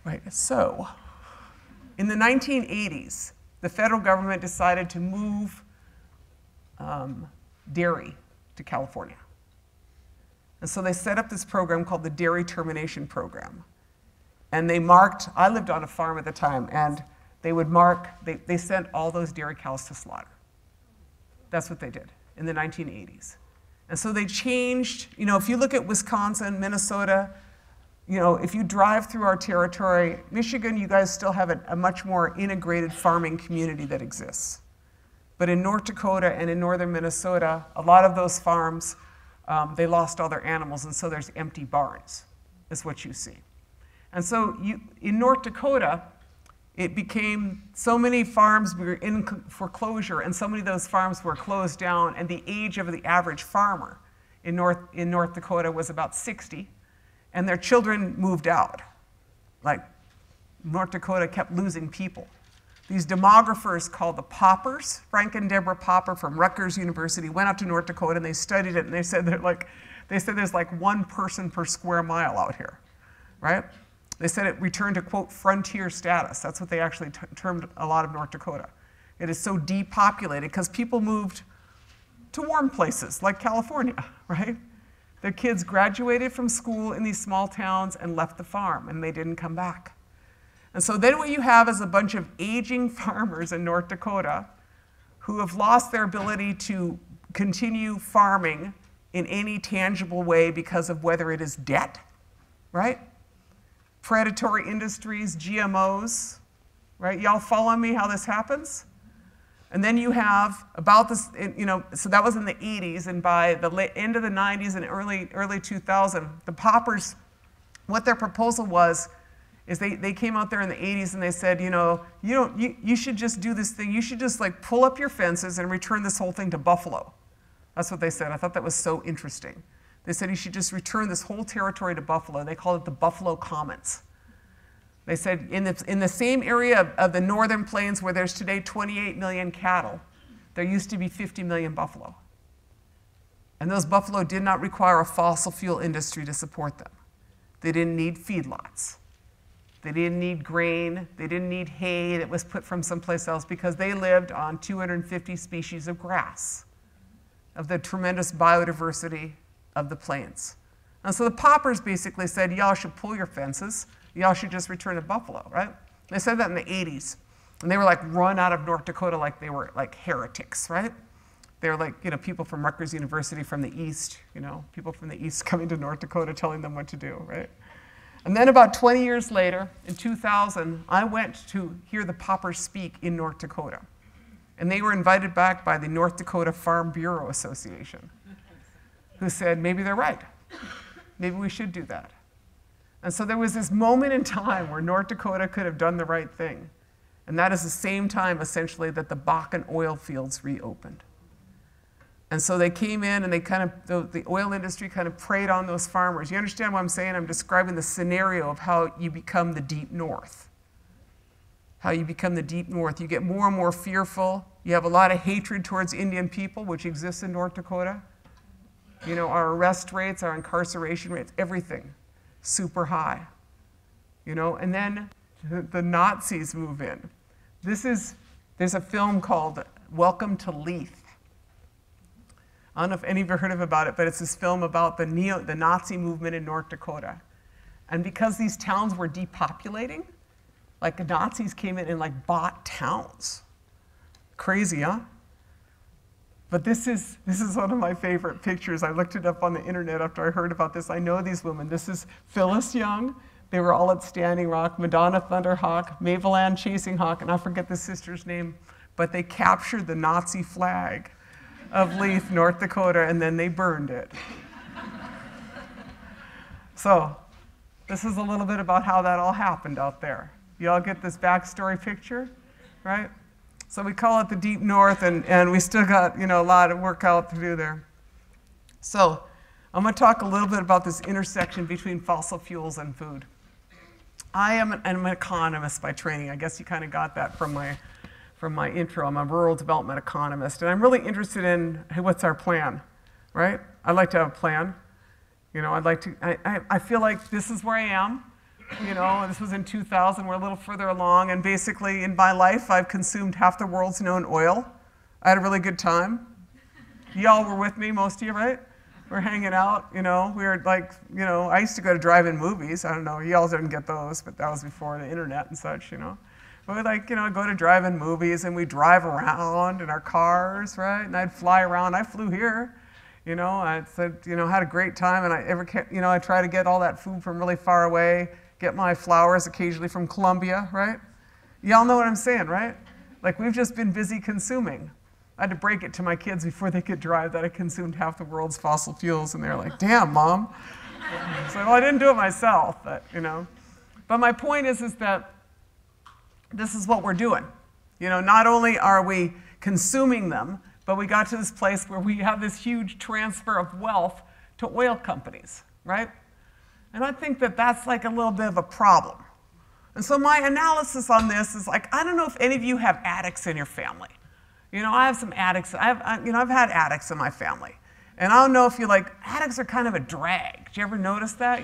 right, so in the 1980s, the federal government decided to move dairy to California. And so they set up this program called the Dairy Termination Program. And they marked, I lived on a farm at the time, and they would mark, they sent all those dairy cows to slaughter. That's what they did in the 1980s. And so they changed, you know, if you look at Wisconsin, Minnesota, you know, if you drive through our territory, Michigan, you guys still have a much more integrated farming community that exists. But in North Dakota and in northern Minnesota, a lot of those farms, they lost all their animals, and so there's empty barns, is what you see. And so in North Dakota, it became so many farms were in foreclosure, and so many of those farms were closed down, and the age of the average farmer in North Dakota was about 60, and their children moved out. Like, North Dakota kept losing people. These demographers called the Poppers, Frank and Deborah Popper from Rutgers University, went out to North Dakota and they studied it, and they said there's like 1 person per square mile out here, right? They said it returned to, quote, frontier status. That's what they actually termed a lot of North Dakota. It is so depopulated because people moved to warm places like California, right? Their kids graduated from school in these small towns and left the farm, and they didn't come back. And so then what you have is a bunch of aging farmers in North Dakota who have lost their ability to continue farming in any tangible way because of whether it is debt, right? Predatory industries, GMOs, right? Y'all follow me how this happens? And then you have about this, you know, so that was in the 80s, and by the end of the 90s and early 2000, the Poppers, what their proposal was, is they came out there in the 80s and they said, you know, you should just do this thing. You should just like pull up your fences and return this whole thing to Buffalo. That's what they said. I thought that was so interesting. They said you should just return this whole territory to Buffalo. They called it the Buffalo Commons. They said in the same area of the northern plains where there's today 28 million cattle, there used to be 50 million buffalo. And those buffalo did not require a fossil fuel industry to support them. They didn't need feedlots. They didn't need grain. They didn't need hay that was put from someplace else because they lived on 250 species of grass, of the tremendous biodiversity of the plains. And so the Poppers basically said, y'all should pull your fences. Y'all should just return to buffalo, right? They said that in the 80s. And they were like run out of North Dakota like they were like heretics, right? They were like, people from Rutgers University from the East, people from the East coming to North Dakota telling them what to do, right? And then about 20 years later, in 2000, I went to hear the Poppers speak in North Dakota. And they were invited back by the North Dakota Farm Bureau Association, who said, maybe they're right. Maybe we should do that. And so there was this moment in time where North Dakota could have done the right thing. And that is the same time, essentially, that the Bakken oil fields reopened. And so they came in and they the oil industry kind of preyed on those farmers. You understand what I'm saying? I'm describing the scenario of how you become the deep north. How you become the deep north. You get more and more fearful. You have a lot of hatred towards Indian people, which exists in North Dakota. Our arrest rates, our incarceration rates, everything, super high. And then the Nazis move in. There's a film called Welcome to Leith. I don't know if any of you heard about it, but it's this film about the Nazi movement in North Dakota. And because these towns were depopulating, like the Nazis came in and like bought towns. Crazy, huh? But this is one of my favorite pictures. I looked it up on the internet after I heard about this. I know these women. This is Phyllis Young. They were all at Standing Rock. Madonna Thunderhawk, Mabel Ann Chasing Hawk, and I forget the sister's name. But they captured the Nazi flag of Leith, North Dakota, and then they burned it. So this is a little bit about how that all happened out there. You all get this backstory picture, right? So we call it the Deep North, and we still got a lot of work out to do there. So I'm going to talk a little bit about this intersection between fossil fuels and food. I'm an economist by training. I guess you kind of got that from my intro. I'm a rural development economist, and I'm really interested in, hey, what's our plan, right? I'd like to have a plan. I feel like this is where I am. This was in 2000. We're a little further along, and basically in my life, I've consumed half the world's known oil. I had a really good time. Y'all were with me, most of you, right? We're hanging out, we were like, I used to go to drive-in movies. I don't know, y'all didn't get those, but that was before the internet and such, But we'd like, go to drive-in movies, and we'd drive around in our cars, right? And I'd fly around. I flew here, I said, had a great time, and I try to get all that food from really far away, get my flowers occasionally from Colombia, right? Y'all know what I'm saying, right? Like, we've just been busy consuming. I had to break it to my kids before they could drive that I consumed half the world's fossil fuels, and they're like, damn, Mom. So, well, I didn't do it myself, but, But my point is that this is what we're doing. Not only are we consuming them, but we got to this place where we have this huge transfer of wealth to oil companies, right? And I think that that's like a little bit of a problem. And so my analysis on this is like, I don't know if any of you have addicts in your family. I have some addicts. I've had addicts in my family. And I don't know if addicts are kind of a drag. Did you ever notice that,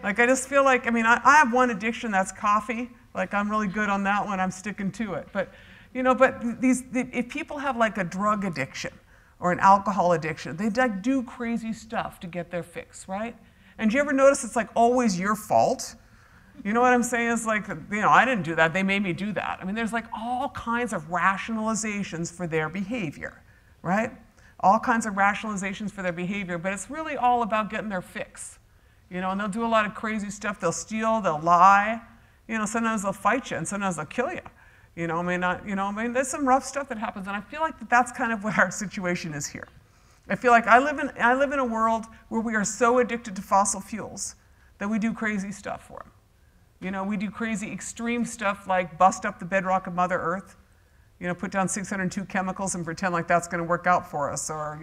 Like, I just feel like, I have one addiction, that's coffee. Like, I'm really good on that one. I'm sticking to it. But, if people have like a drug addiction or an alcohol addiction, they do crazy stuff to get their fix, right? And do you ever notice it's like always your fault? You know what I'm saying? It's like, I didn't do that. They made me do that. There's like all kinds of rationalizations for their behavior, right? All kinds of rationalizations for their behavior, but it's really all about getting their fix. And they'll do a lot of crazy stuff. They'll steal, they'll lie. Sometimes they'll fight you, and sometimes they'll kill you. There's some rough stuff that happens, and I feel like that's kind of what our situation is here. I feel like I live in a world where we are so addicted to fossil fuels that we do crazy stuff for them. We do crazy extreme stuff like bust up the bedrock of Mother Earth, put down 602 chemicals and pretend like that's going to work out for us. Or,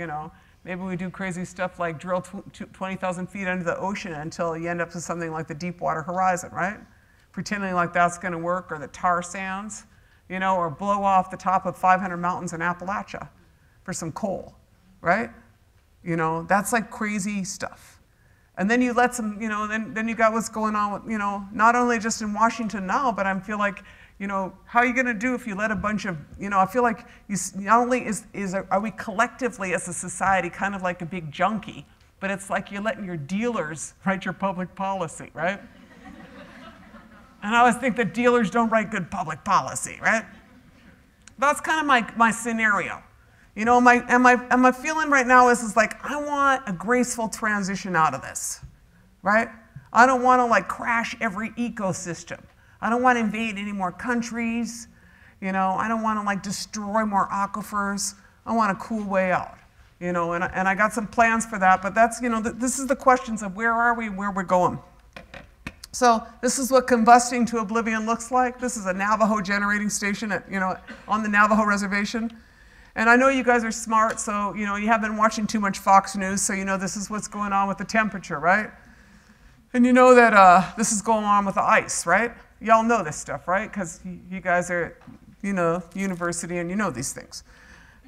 maybe we do crazy stuff like drill 20,000 feet under the ocean until you end up with something like the Deepwater Horizon, right? Pretending like that's going to work, or the tar sands, or blow off the top of 500 mountains in Appalachia for some coal, right? That's like crazy stuff. And then you let some, you know, then you got what's going on with, you know, not only just in Washington now, but I feel like, you know, how are you going to do if you let a bunch of, you know, I feel like you, not only are we collectively as a society kind of like a big junkie, but it's like you're letting your dealers write your public policy, right? And I always think that dealers don't write good public policy, right? That's kind of my scenario. You know, my feeling right now is like, I want a graceful transition out of this, right? I don't want to like crash every ecosystem. I don't want to invade any more countries. You know, I don't want to like destroy more aquifers. I want a cool way out, you know, and I got some plans for that, but that's, you know, this is the questions of where are we and where we're going. So this is what combusting to oblivion looks like. This is a Navajo generating station at, you know, on the Navajo reservation. And I know you guys are smart, so you know you have been watching too much Fox News, so you know this is what's going on with the temperature, right? And you know that this is going on with the ice, right? Y'all know this stuff, right? Because you guys are at, you know, university and you know these things.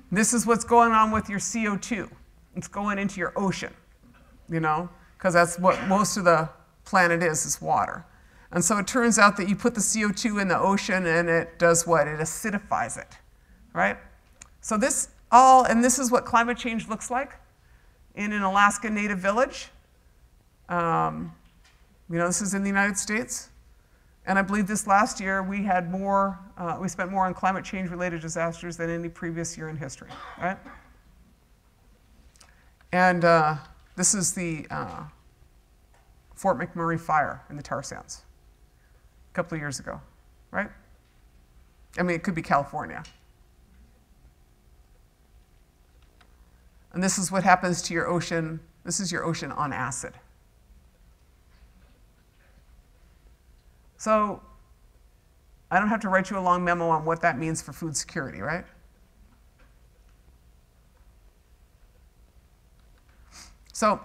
This is what's going on with your CO2. It's going into your ocean, you know, because that's what most of the planet is water. And so it turns out that you put the CO2 in the ocean and it does what? It acidifies it, right? So this is what climate change looks like in an Alaska Native village. You know, this is in the United States. And I believe this last year we had more, we spent more on climate change related disasters than any previous year in history, right? And this is the Fort McMurray fire in the tar sands a couple of years ago, right? I mean, it could be California. And this is what happens to your ocean. This is your ocean on acid. So I don't have to write you a long memo on what that means for food security, right? So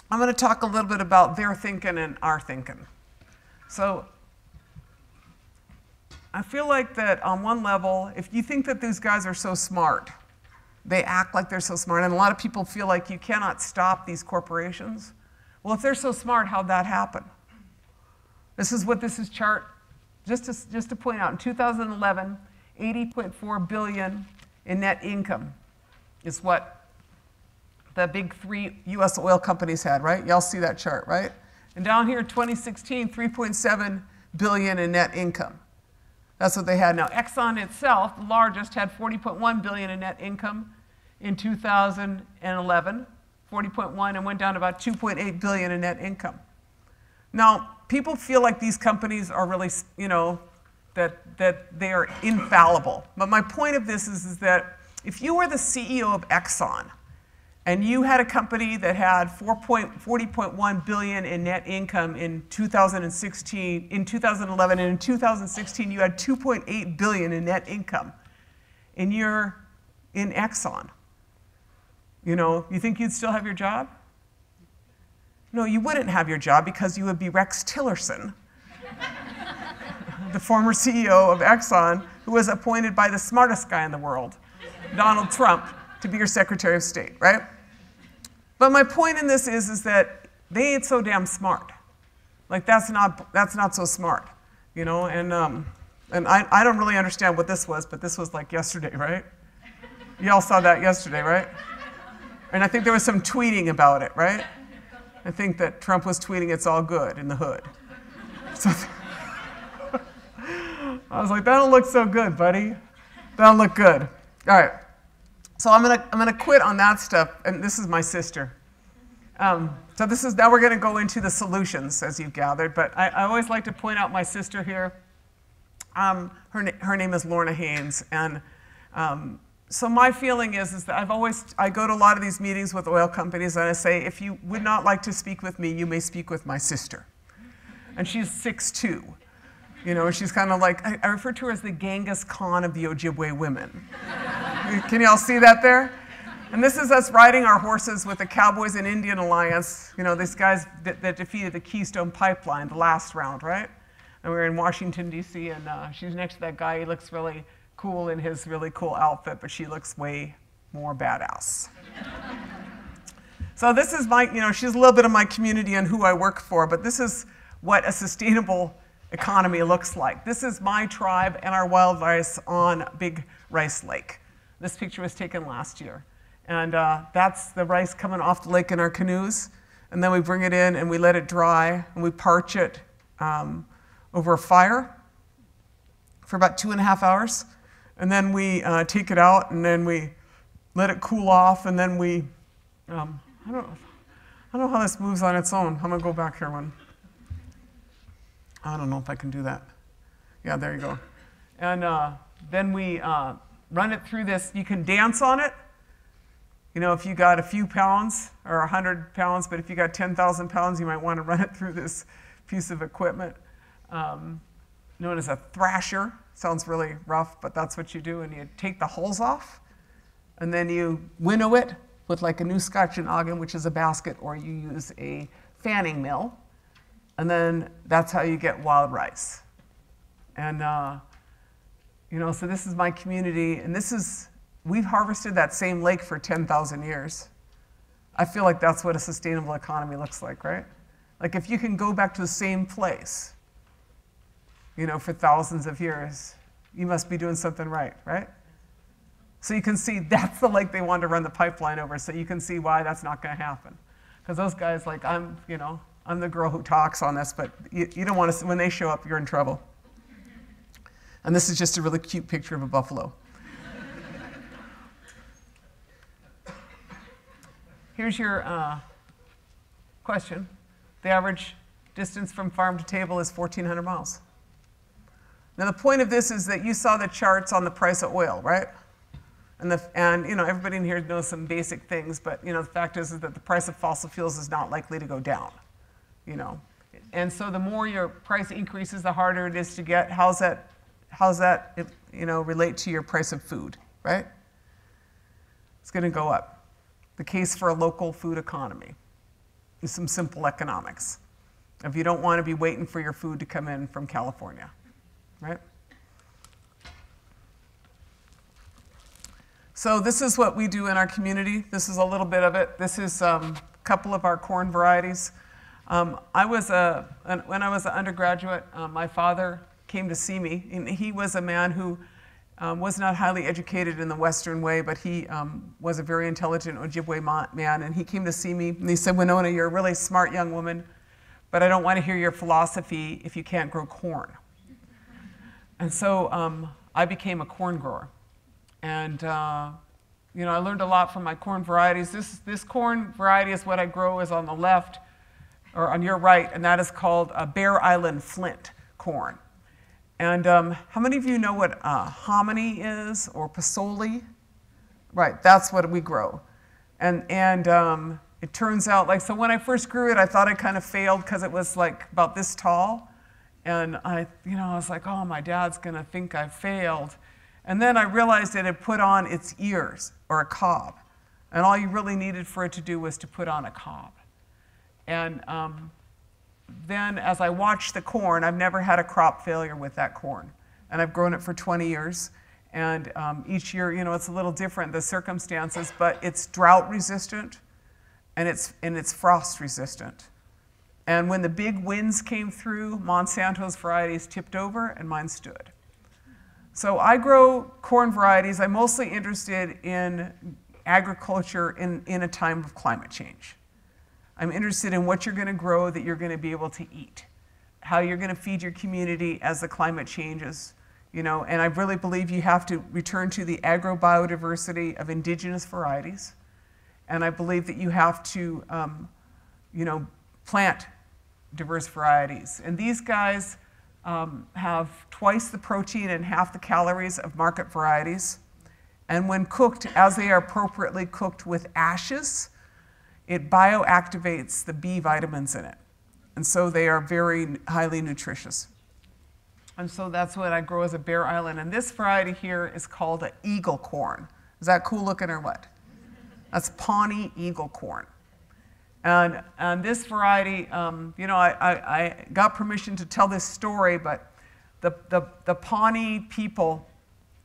I'm going to talk a little bit about their thinking and our thinking. So I feel like that on one level, if you think that these guys are so smart, they act like they're so smart, and a lot of people feel like you cannot stop these corporations. Well, if they're so smart, how'd that happen? This is what this is chart, just to point out, in 2011, $80.4 billion in net income is what the big 3 US oil companies had, right? Y'all see that chart, right? And down here, 2016, $3.7 billion in net income. That's what they had. Now, Exxon itself, the largest, had $40.1 billion in net income in 2011, 40.1, and went down to about $2.8 billion in net income. Now, people feel like these companies are really, you know, that they are infallible. But my point of this is that if you were the CEO of Exxon and you had a company that had $40.1 billion in net income in 2016, in 2011, and in 2016 you had $2.8 billion in net income, and you're in Exxon, you know, you think you'd still have your job? No, you wouldn't have your job because you would be Rex Tillerson, the former CEO of Exxon, who was appointed by the smartest guy in the world, Donald Trump, to be your Secretary of State, right? But my point in this is that they ain't so damn smart. Like that's not so smart, you know. And I don't really understand what this was, but this was like yesterday, right? Y'all saw that yesterday, right? And I think there was some tweeting about it, right? I think that Trump was tweeting, "It's all good" in the hood. So I was like, that don't look so good, buddy. That don't look good. All right. So I'm gonna quit on that stuff, and this is my sister. So this is, now we're gonna go into the solutions, as you've gathered, but I always like to point out my sister here. Her name is Lorna Haynes, and so my feeling is that I go to a lot of these meetings with oil companies, and I say, if you would not like to speak with me, you may speak with my sister. And she's 6'2". You know, she's kind of like, I refer to her as the Genghis Khan of the Ojibwe women. Can y'all see that there? And this is us riding our horses with the Cowboys and Indian Alliance, you know, these guys that defeated the Keystone Pipeline, the last round, right? And we were in Washington, D.C., and she's next to that guy. He looks really cool in his really cool outfit, but she looks way more badass. So this is my, she's a little bit of my community and who I work for, but this is what a sustainable economy looks like. This is my tribe and our wild rice on Big Rice Lake. This picture was taken last year. And that's the rice coming off the lake in our canoes. And then we bring it in and we let it dry and we parch it over a fire for about 2.5 hours. And then we take it out and then we let it cool off. And then we, I don't know how this moves on its own. I'm gonna go back here one. I don't know if I can do that. Yeah, there you go. And then we run it through this. You can dance on it. If you got a few pounds or 100 pounds, but if you got 10,000 pounds, you might want to run it through this piece of equipment known as a thrasher. Sounds really rough, but that's what you do. And you take the hulls off, and then you winnow it with like a new Scotch and Ogden, which is a basket, or you use a fanning mill. And then that's how you get wild rice. And, so this is my community, and we've harvested that same lake for 10,000 years. I feel like that's what a sustainable economy looks like, right? Like if you can go back to the same place, for thousands of years, you must be doing something right? So you can see that's the lake they wanted to run the pipeline over, so you can see why that's not gonna happen. Because those guys, like, I'm the girl who talks on this, but you don't want to, when they show up, you're in trouble. And this is just a really cute picture of a buffalo. Here's your question. The average distance from farm to table is 1,400 miles. Now the point of this is that you saw the charts on the price of oil, right? And everybody in here knows some basic things, but the fact is that the price of fossil fuels is not likely to go down. And so the more your price increases, the harder it is to get. How's that relate to your price of food, right? It's going to go up. The case for a local food economy is some simple economics. If you don't want to be waiting for your food to come in from California, right? So this is what we do in our community. This is a little bit of it. This is a couple of our corn varieties. When I was an undergraduate, my father came to see me, and he was a man who was not highly educated in the Western way, but he was a very intelligent Ojibwe man, and he came to see me, and he said, Winona, you're a really smart young woman, but I don't want to hear your philosophy if you can't grow corn. And so I became a corn grower. And I learned a lot from my corn varieties. This corn variety is what I grow is on the left, or on your right, and that is called Bear Island Flint corn. And how many of you know what hominy is, or pasoli? Right, that's what we grow. And it turns out, so when I first grew it, I thought I kind of failed because it was like about this tall. And I was like, oh, my dad's gonna think I failed. And then I realized it had put on its ears, or a cob. And all you really needed for it to do was to put on a cob. And then as I watched the corn, I've never had a crop failure with that corn. And I've grown it for 20 years. And each year, it's a little different, the circumstances, but it's drought resistant and it's frost resistant. And when the big winds came through, Monsanto's varieties tipped over and mine stood. So I grow corn varieties. I'm mostly interested in agriculture in a time of climate change. I'm interested in what you're going to grow that you're going to be able to eat, how you're going to feed your community as the climate changes, and I really believe you have to return to the agrobiodiversity of indigenous varieties, and I believe that you have to, plant diverse varieties. And these guys have twice the protein and half the calories of market varieties, and when cooked, as they are appropriately cooked with ashes, it bioactivates the B vitamins in it. And so they are very highly nutritious. And so that's what I grow as a Bear Island. And this variety here is called an eagle corn. Is that cool looking or what? That's Pawnee eagle corn. And this variety, I got permission to tell this story, but the Pawnee people,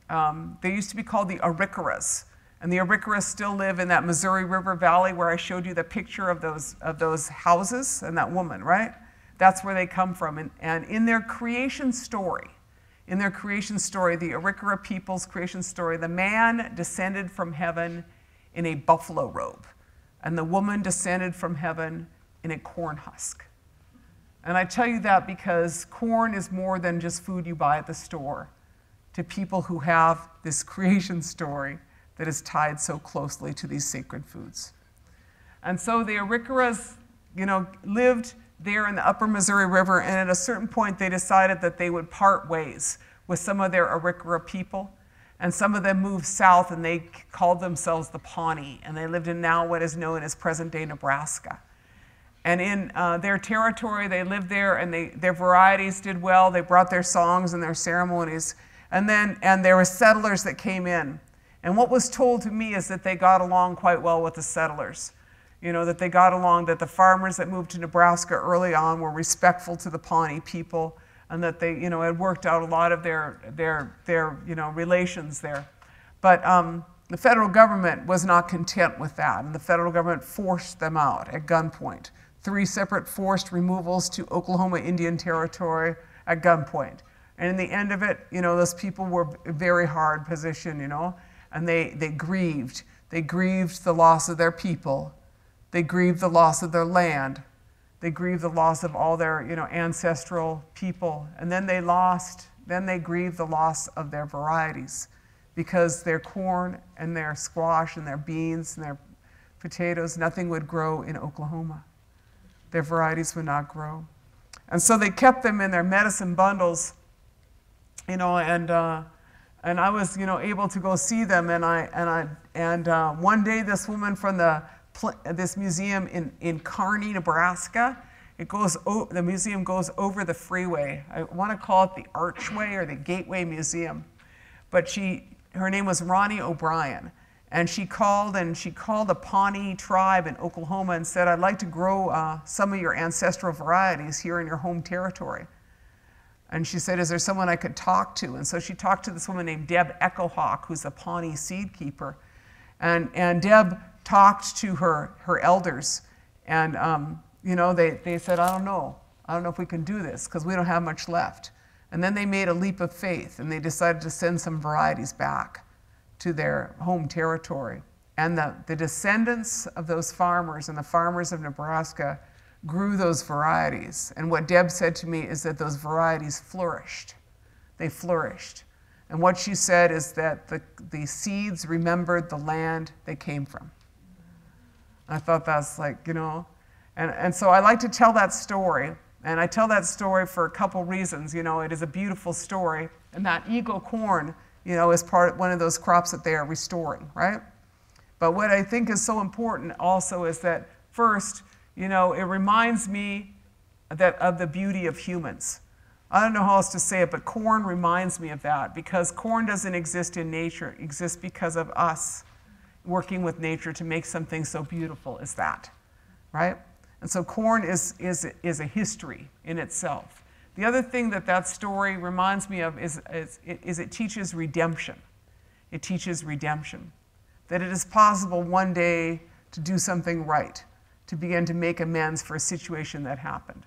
they used to be called the Arikaras. And the Arikaras still live in that Missouri River Valley where I showed you the picture of those houses and that woman, right? That's where they come from. And in their creation story, the Arikara people's creation story, the man descended from heaven in a buffalo robe, and the woman descended from heaven in a corn husk. And I tell you that because corn is more than just food you buy at the store to people who have this creation story that is tied so closely to these sacred foods. And so the Arikaras, lived there in the upper Missouri River, and at a certain point they decided that they would part ways with some of their Arikara people, and some of them moved south and they called themselves the Pawnee, and they lived in now what is known as present-day Nebraska. And in their territory, they lived there, and their varieties did well. They brought their songs and their ceremonies, and there were settlers that came in. And what was told to me is that they got along quite well with the settlers. That they got along, that the farmers that moved to Nebraska early on were respectful to the Pawnee people, and that they, had worked out a lot of their relations there. But the federal government was not content with that, and the federal government forced them out at gunpoint. 3 separate forced removals to Oklahoma Indian Territory at gunpoint. And in the end of it, those people were a very hard position, and they grieved. They grieved the loss of their people. They grieved the loss of their land. They grieved the loss of all their, ancestral people. And then they grieved the loss of their varieties, because their corn and their squash and their beans and their potatoes, nothing would grow in Oklahoma. Their varieties would not grow. And so they kept them in their medicine bundles, and I was, able to go see them. And one day, this woman from this museum in Kearney, Nebraska, the museum goes over the freeway. I want to call it the Archway or the Gateway Museum, but her name was Ronnie O'Brien, and she called the Pawnee tribe in Oklahoma and said, "I'd like to grow some of your ancestral varieties here in your home territory." And she said, "Is there someone I could talk to?" And so she talked to this woman named Deb Echohawk, who's a Pawnee seed keeper. And Deb talked to her elders, and they said, I don't know if we can do this, because we don't have much left. And then they made a leap of faith, and they decided to send some varieties back to their home territory. And the descendants of those farmers and the farmers of Nebraska grew those varieties. And what Deb said to me is that those varieties flourished. They flourished. And what she said is that the seeds remembered the land they came from. I thought that's and so I like to tell that story. And I tell that story for a couple reasons. It is a beautiful story. And that eagle corn, is one of those crops that they are restoring, right? But what I think is so important also is that first, it reminds me of the beauty of humans. I don't know how else to say it, but corn reminds me of that, because corn doesn't exist in nature. It exists because of us working with nature to make something so beautiful as that, right? And so corn is a history in itself. The other thing that story reminds me of is it teaches redemption. It teaches redemption. That it is possible one day to do something right, to begin to make amends for a situation that happened.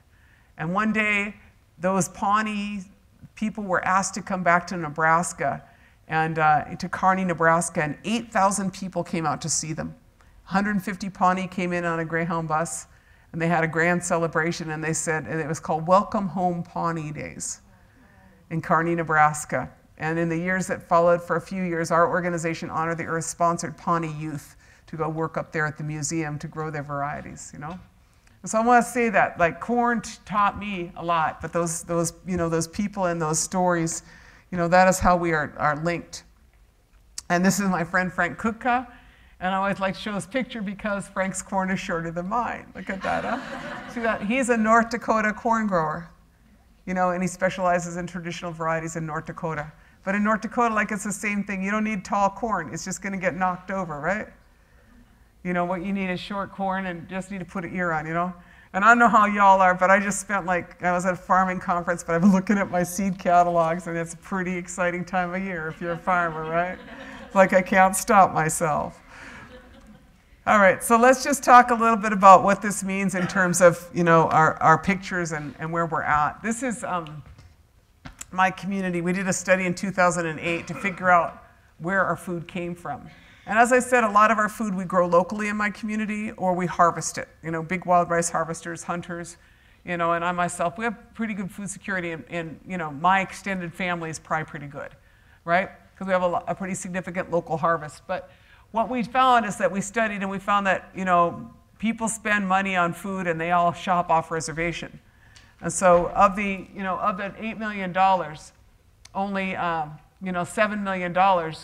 And one day, those Pawnee people were asked to come back to Nebraska, and to Kearney, Nebraska, and 8,000 people came out to see them. 150 Pawnee came in on a Greyhound bus, and they had a grand celebration, and they said, and it was called Welcome Home Pawnee Days in Kearney, Nebraska. And in the years that followed, for a few years, our organization, Honor the Earth, sponsored Pawnee youth to go work up there at the museum to grow their varieties, And so I want to say that, corn taught me a lot, but those people and those stories, that is how we are linked. And this is my friend Frank Kutka, and I always like to show this picture because Frank's corn is shorter than mine. Look at that, huh? See that? He's a North Dakota corn grower, and he specializes in traditional varieties in North Dakota. But in North Dakota, it's the same thing. You don't need tall corn. It's just going to get knocked over, right? What you need is short corn and just need to put an ear on, And I don't know how y'all are, but I just spent I was at a farming conference, but I've been looking at my seed catalogs, and it's a pretty exciting time of year if you're a farmer, right? Like I can't stop myself. All right, so let's just talk a little bit about what this means in terms of, you know, our pictures and where we're at. This is my community. We did a study in 2008 to figure out where our food came from. And as I said, a lot of our food we grow locally in my community or we harvest it. You know, big wild rice harvesters, hunters, you know, and I myself, we have pretty good food security and you know, my extended family is probably pretty good, right? Because we have a pretty significant local harvest. But what we found is that we studied and we found that, you know, people spend money on food and they all shop off reservation. And so of the, you know, of that $8 million, only, you know, $7 million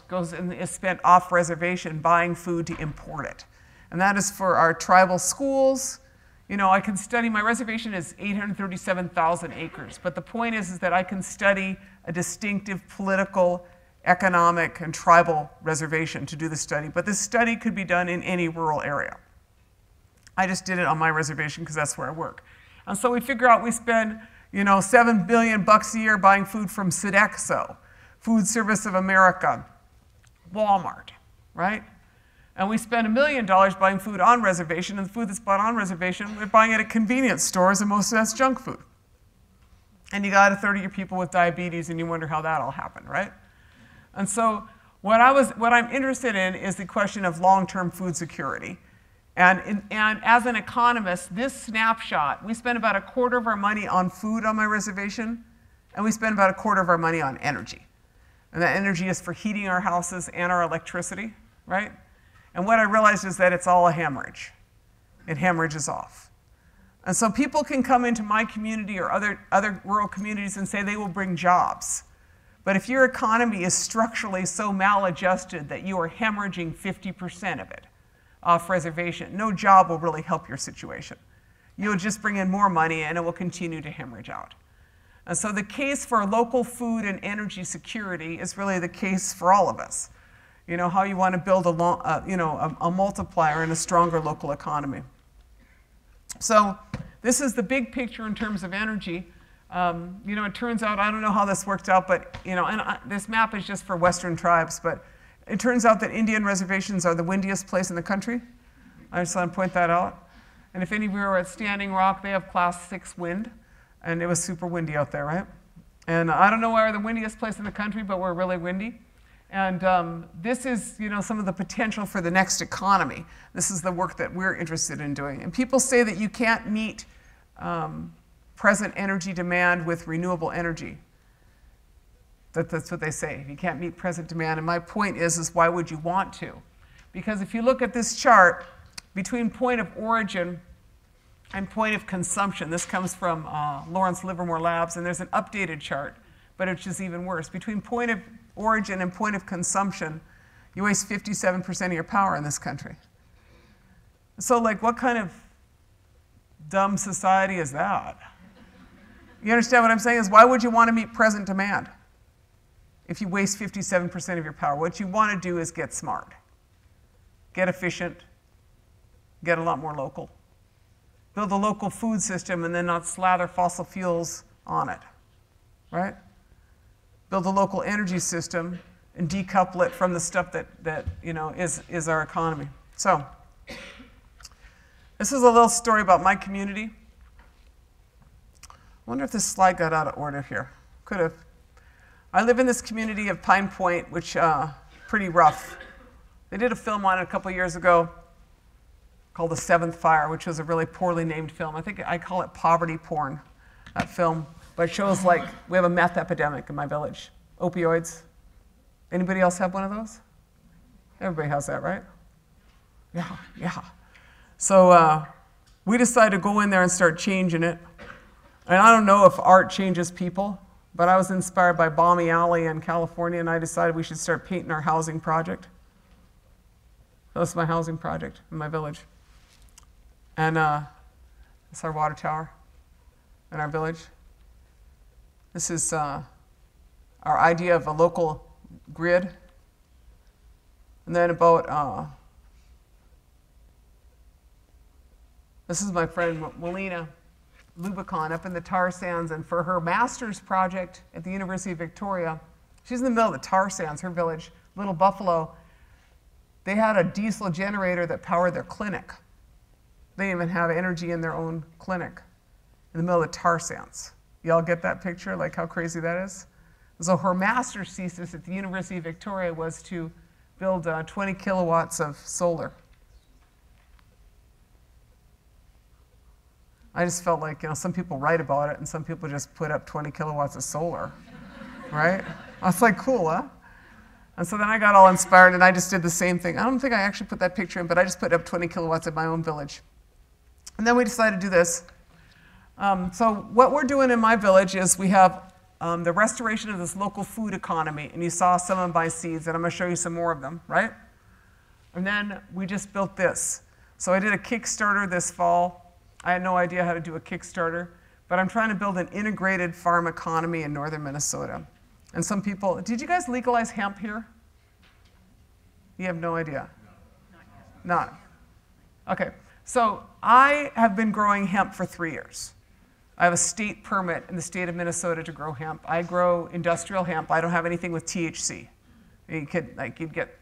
goes and is spent off reservation buying food to import it. And that is for our tribal schools. You know, I can study, my reservation is 837,000 acres. But the point is that I can study a distinctive political, economic, and tribal reservation to do the study. But this study could be done in any rural area. I just did it on my reservation because that's where I work. And so we figure out we spend, you know, $7 billion a year buying food from Sodexo, Food Service of America, Walmart, right? And we spend $1 million buying food on reservation, and the food that's bought on reservation, we're buying it at convenience stores, and most of that's junk food. And you got a third of your people with diabetes, and you wonder how that all happened, right? And so what I'm interested in is the question of long-term food security. And as an economist, this snapshot, we spend about a quarter of our money on food on my reservation, and we spend about a quarter of our money on energy. And that energy is for heating our houses and our electricity, right? And what I realized is that it's all a hemorrhage. It hemorrhages off. And so people can come into my community or other rural communities and say they will bring jobs. But if your economy is structurally so maladjusted that you are hemorrhaging 50% of it off reservation, no job will really help your situation. You'll just bring in more money and it will continue to hemorrhage out. And so the case for local food and energy security is really the case for all of us. You know, how you want to build a multiplier in a stronger local economy. So this is the big picture in terms of energy. You know, it turns out, I don't know how this worked out, but, you know, and this map is just for Western tribes, but it turns out that Indian reservations are the windiest place in the country. I just want to point that out. And if any of you are at Standing Rock, they have class 6 wind, and it was super windy out there, right? And I don't know why we're the windiest place in the country, but we're really windy. And this is, you know, some of the potential for the next economy. This is the work that we're interested in doing. And people say that you can't meet present energy demand with renewable energy. That's what they say. You can't meet present demand. And my point is why would you want to? Because if you look at this chart, between point of origin and point of consumption, this comes from Lawrence Livermore Labs, and there's an updated chart, but it's just even worse. Between point of origin and point of consumption, you waste 57% of your power in this country. So, like, what kind of dumb society is that? You understand what I'm saying? Is why would you want to meet present demand if you waste 57% of your power? What you want to do is get smart, get efficient, get a lot more local. Build a local food system and then not slather fossil fuels on it, right? Build a local energy system and decouple it from the stuff that you know, is our economy. So this is a little story about my community. I wonder if this slide got out of order here. Could have. I live in this community of Pine Point, which pretty rough. They did a film on it a couple years ago called The Seventh Fire, which was a really poorly named film. I think I call it poverty porn, that film. But it shows, like, we have a meth epidemic in my village. Opioids. Anybody else have one of those? Everybody has that, right? Yeah, yeah. So we decided to go in there and start changing it. And I don't know if art changes people, but I was inspired by Balmy Alley in California, and I decided we should start painting our housing project. So this is my housing project in my village. And it's our water tower in our village. This is our idea of a local grid. And then about, this is my friend Melina Lubicon up in the tar sands, and for her master's project at the University of Victoria, she's in the middle of the tar sands, her village, Little Buffalo, they had a diesel generator that powered their clinic. They didn't even have energy in their own clinic in the middle of the tar sands. Y'all get that picture, like how crazy that is? So her master's thesis at the University of Victoria was to build 20 kilowatts of solar. I just felt like, some people write about it and some people just put up 20 kilowatts of solar, right? I was like, cool, huh? And so then I got all inspired and I just did the same thing. I don't think I actually put that picture in, but I just put up 20 kilowatts at my own village. And then we decided to do this. So what we're doing in my village is we have the restoration of this local food economy. And you saw some of my seeds, and I'm going to show you some more of them, right? And then we just built this. So I did a Kickstarter this fall. I had no idea how to do a Kickstarter, but I'm trying to build an integrated farm economy in northern Minnesota. And some people, did you guys legalize hemp here? You have no idea? Not. Okay, so I have been growing hemp for 3 years. I have a state permit in the state of Minnesota to grow hemp. I grow industrial hemp. I don't have anything with THC. You could, you'd get,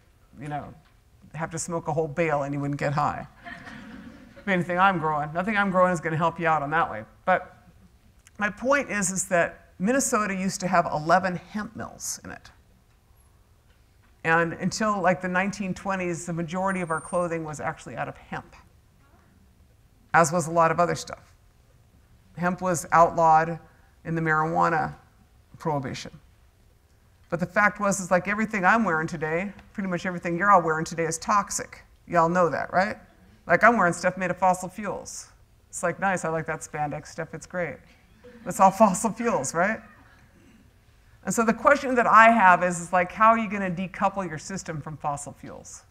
have to smoke a whole bale and you wouldn't get high. Anything I'm growing. Nothing I'm growing is going to help you out on that way. But my point is that Minnesota used to have 11 hemp mills in it. And until the 1920s, the majority of our clothing was actually out of hemp, as was a lot of other stuff. Hemp was outlawed in the marijuana prohibition. But the fact was, everything I'm wearing today, pretty much everything you're all wearing today is toxic. Y'all know that, right? I'm wearing stuff made of fossil fuels. It's nice, I like that spandex stuff, it's great. It's all fossil fuels, right? And so the question that I have is how are you going to decouple your system from fossil fuels?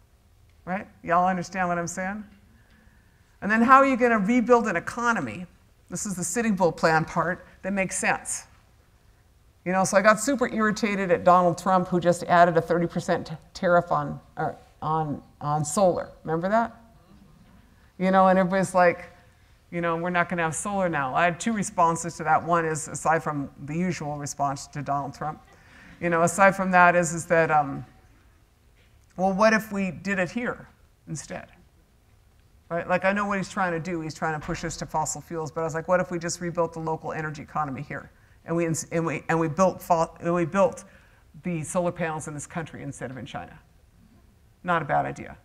Right? Y'all understand what I'm saying? And then how are you going to rebuild an economy? This is the Sitting Bull plan part that makes sense. So I got super irritated at Donald Trump, who just added a 30% tariff on solar. Remember that? And everybody's like, we're not going to have solar now. I had 2 responses to that. One is, aside from the usual response to Donald Trump, aside from that is that, well, what if we did it here instead? Right? I know what he's trying to do. He's trying to push us to fossil fuels. But I was like, what if we just rebuilt the local energy economy here? And we built the solar panels in this country instead of in China. Not a bad idea.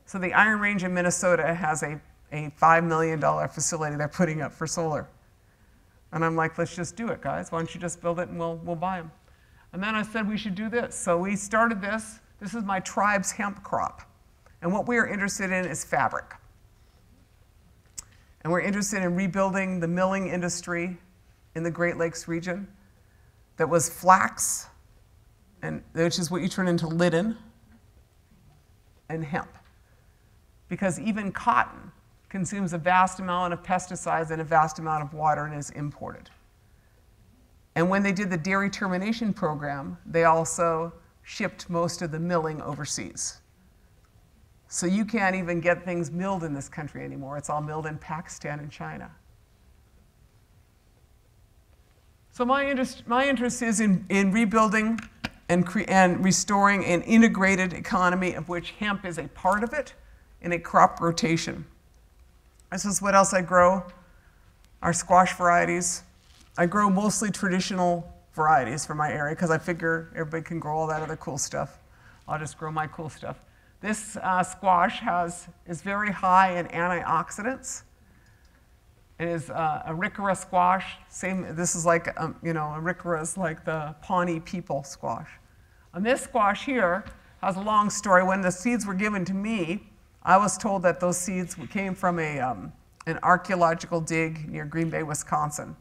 So the Iron Range in Minnesota has a $5 million facility they're putting up for solar. And I'm like, let's just do it, guys. Why don't you just build it and we'll buy them. And then I said we should do this. So we started this. This is my tribe's hemp crop. And what we are interested in is fabric. And we're interested in rebuilding the milling industry in the Great Lakes region that was flax, which is what you turn into linen, and hemp. Because even cotton consumes a vast amount of pesticides and a vast amount of water and is imported. And when they did the dairy termination program, they also shipped most of the milling overseas. So you can't even get things milled in this country anymore. It's all milled in Pakistan and China. So my interest is in rebuilding and restoring an integrated economy of which hemp is a part of it in a crop rotation. This is what else I grow. Our squash varieties. I grow mostly traditional varieties for my area because I figure everybody can grow all that other cool stuff. I'll just grow my cool stuff. This squash is very high in antioxidants. It is Arikara squash. This is Arikara is like the Pawnee people squash. And this squash here has a long story. When the seeds were given to me, I was told that those seeds came from an archaeological dig near Green Bay, Wisconsin,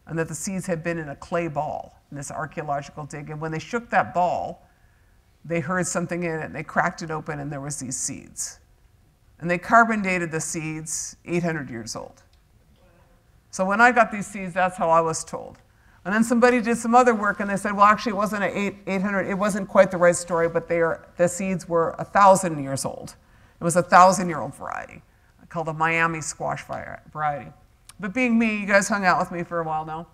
and that the seeds had been in a clay ball in this archaeological dig. And when they shook that ball, they heard something in it, and they cracked it open, and there was these seeds. And they carbon dated the seeds 800 years old. So when I got these seeds, that's how I was told. And then somebody did some other work, and they said, well, actually, it wasn't 800. It wasn't quite the right story, but the seeds were 1,000 years old. It was a 1,000-year-old variety called the Miami squash variety. But being me, you guys hung out with me for a while now.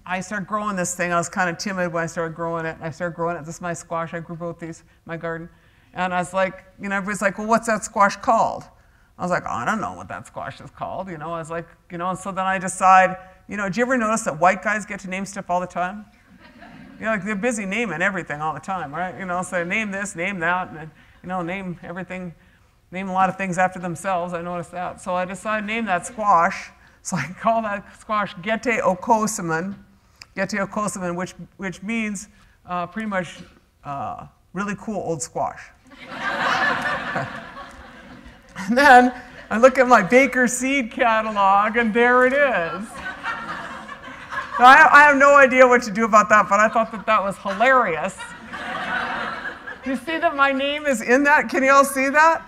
I started growing this thing. I was kind of timid when I started growing it. I started growing it. This is my squash. I grew both these in my garden. And I was like, everybody's like, well, what's that squash called? I was like, oh, I don't know what that squash is called. I was like, and so then I decide, do you ever notice that white guys get to name stuff all the time? Like they're busy naming everything all the time, right? So name this, name that, and name everything, name a lot of things after themselves. I noticed that. So I decided to name that squash. So I call that squash Gete Okosamon, which means pretty much really cool old squash. And then I look at my Baker seed catalog, and there it is. Now, I have no idea what to do about that, but I thought that was hilarious. Do you see that my name is in that? Can you all see that?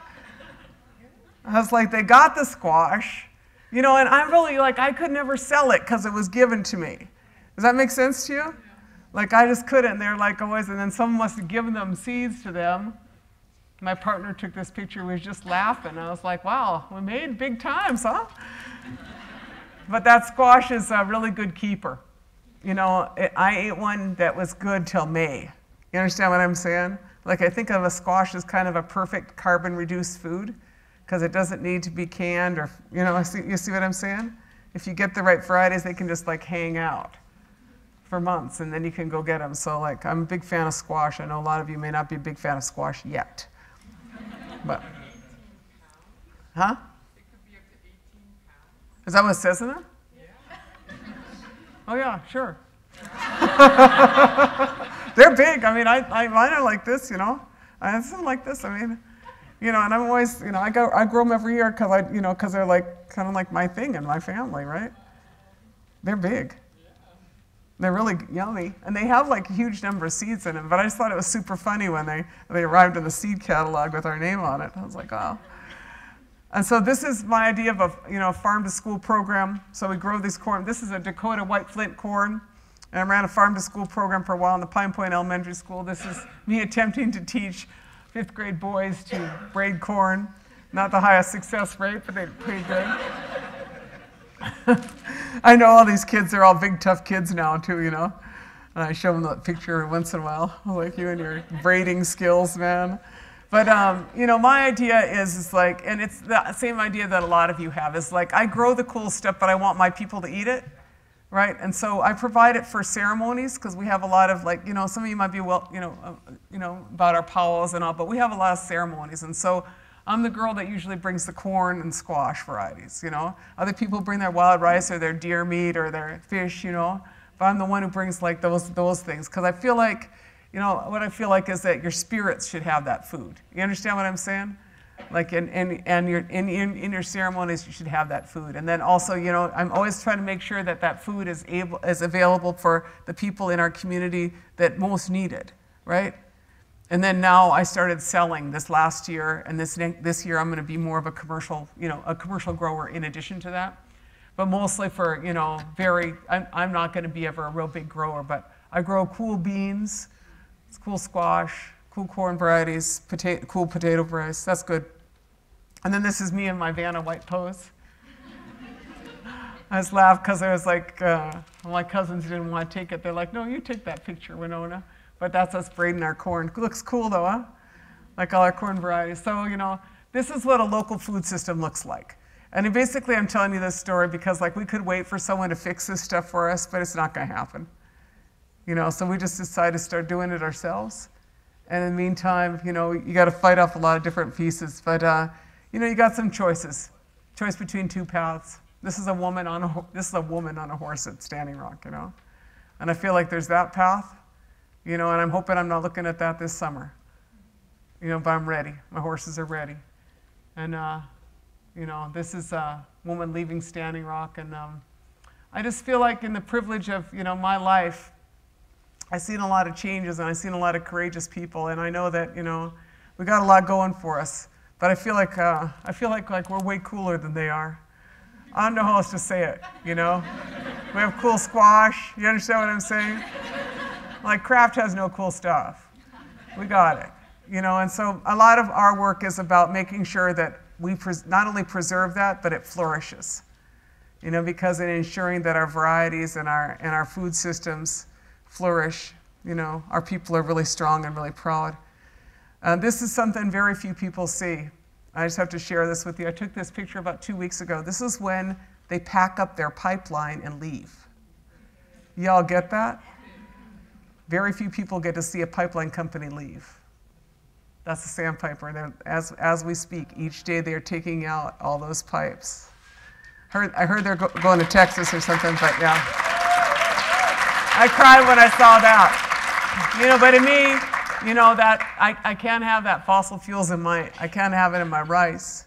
I was like, they got the squash, and I'm really like, I could never sell it because it was given to me. Does that make sense to you? Like, I just couldn't. They're like always, and then someone must have given them seeds to them. My partner took this picture. We was just laughing. I was like, wow, we made big times, huh? But that squash is a really good keeper. I ate one that was good till May. You understand what I'm saying? Like, I think of a squash as kind of a perfect carbon-reduced food because it doesn't need to be canned or, you see what I'm saying? If you get the right varieties, they can just like hang out for months and then you can go get them. So like, I'm a big fan of squash. I know a lot of you may not be a big fan of squash yet. But, huh? It could be up to 18 pounds. Is that what it says in it? Yeah. Oh yeah, sure. They're big. I mean, mine are like this, I have some like this. I mean, and I'm always, I grow them every year because they're like kind of like my thing in my family, right? They're big. They're really yummy, and they have like a huge number of seeds in them. But I just thought it was super funny when they arrived in the seed catalog with our name on it. I was like, oh. And so this is my idea of a farm to school program. So we grow these corn. This is a Dakota white flint corn, and I ran a farm to school program for a while in the Pine Point Elementary School. This is me attempting to teach 5th grade boys to braid corn. Not the highest success rate, but they're pretty good. I know all these kids, they're all big, tough kids now, too, And I show them that picture once in a while. I'm like, you and your braiding skills, man. But, my idea is like, and it's the same idea that a lot of you have, is like, I grow the cool stuff, but I want my people to eat it, right? And so I provide it for ceremonies, because we have a lot of, like, some of you might be, about our powwows and all, but we have a lot of ceremonies. And so I'm the girl that usually brings the corn and squash varieties, Other people bring their wild rice or their deer meat or their fish, But I'm the one who brings like those things because I feel like, what I feel like is that your spirits should have that food. You understand what I'm saying? Like in your ceremonies, you should have that food. And then also, I'm always trying to make sure that that food is available for the people in our community that most need it, right? And then now I started selling this last year, and this year I'm going to be more of a commercial grower in addition to that. But mostly for, I'm not going to be ever a real big grower, but I grow cool beans, cool squash, cool corn varieties, cool potato varieties. That's good. And then this is me in my Vanna White pose. I just laughed because I was like, my cousins didn't want to take it. They're like, no, you take that picture, Winona. But that's us braiding our corn. It looks cool though, huh? Like all our corn varieties. So, this is what a local food system looks like. And basically I'm telling you this story because like we could wait for someone to fix this stuff for us, but it's not gonna happen. So we just decided to start doing it ourselves. And in the meantime, you gotta fight off a lot of different pieces, but you got some choices. Choice between two paths. This is a woman on a horse at Standing Rock, And I feel like there's that path. And I'm hoping I'm not looking at that this summer. But I'm ready. My horses are ready. And, this is a woman leaving Standing Rock. And I just feel like in the privilege of, my life, I've seen a lot of changes and I've seen a lot of courageous people. And I know that, we got a lot going for us. But I feel like we're way cooler than they are. I don't know how else to say it, We have cool squash. You understand what I'm saying? Like Kraft has no cool stuff. We got it, and so a lot of our work is about making sure that we not only preserve that, but it flourishes. you know, because in ensuring that our varieties and our food systems flourish, you know, our people are really strong and really proud. This is something very few people see. I just have to share this with you. I took this picture about 2 weeks ago. This is when they pack up their pipeline and leave. Y'all get that? Very few people get to see a pipeline company leave. That's the Sandpiper. As we speak, each day they are taking out all those pipes. I heard they're going to Texas or something, but yeah. I cried when I saw that. You know, but to me, you know, that I can't have that fossil fuels I can't have it in my rice.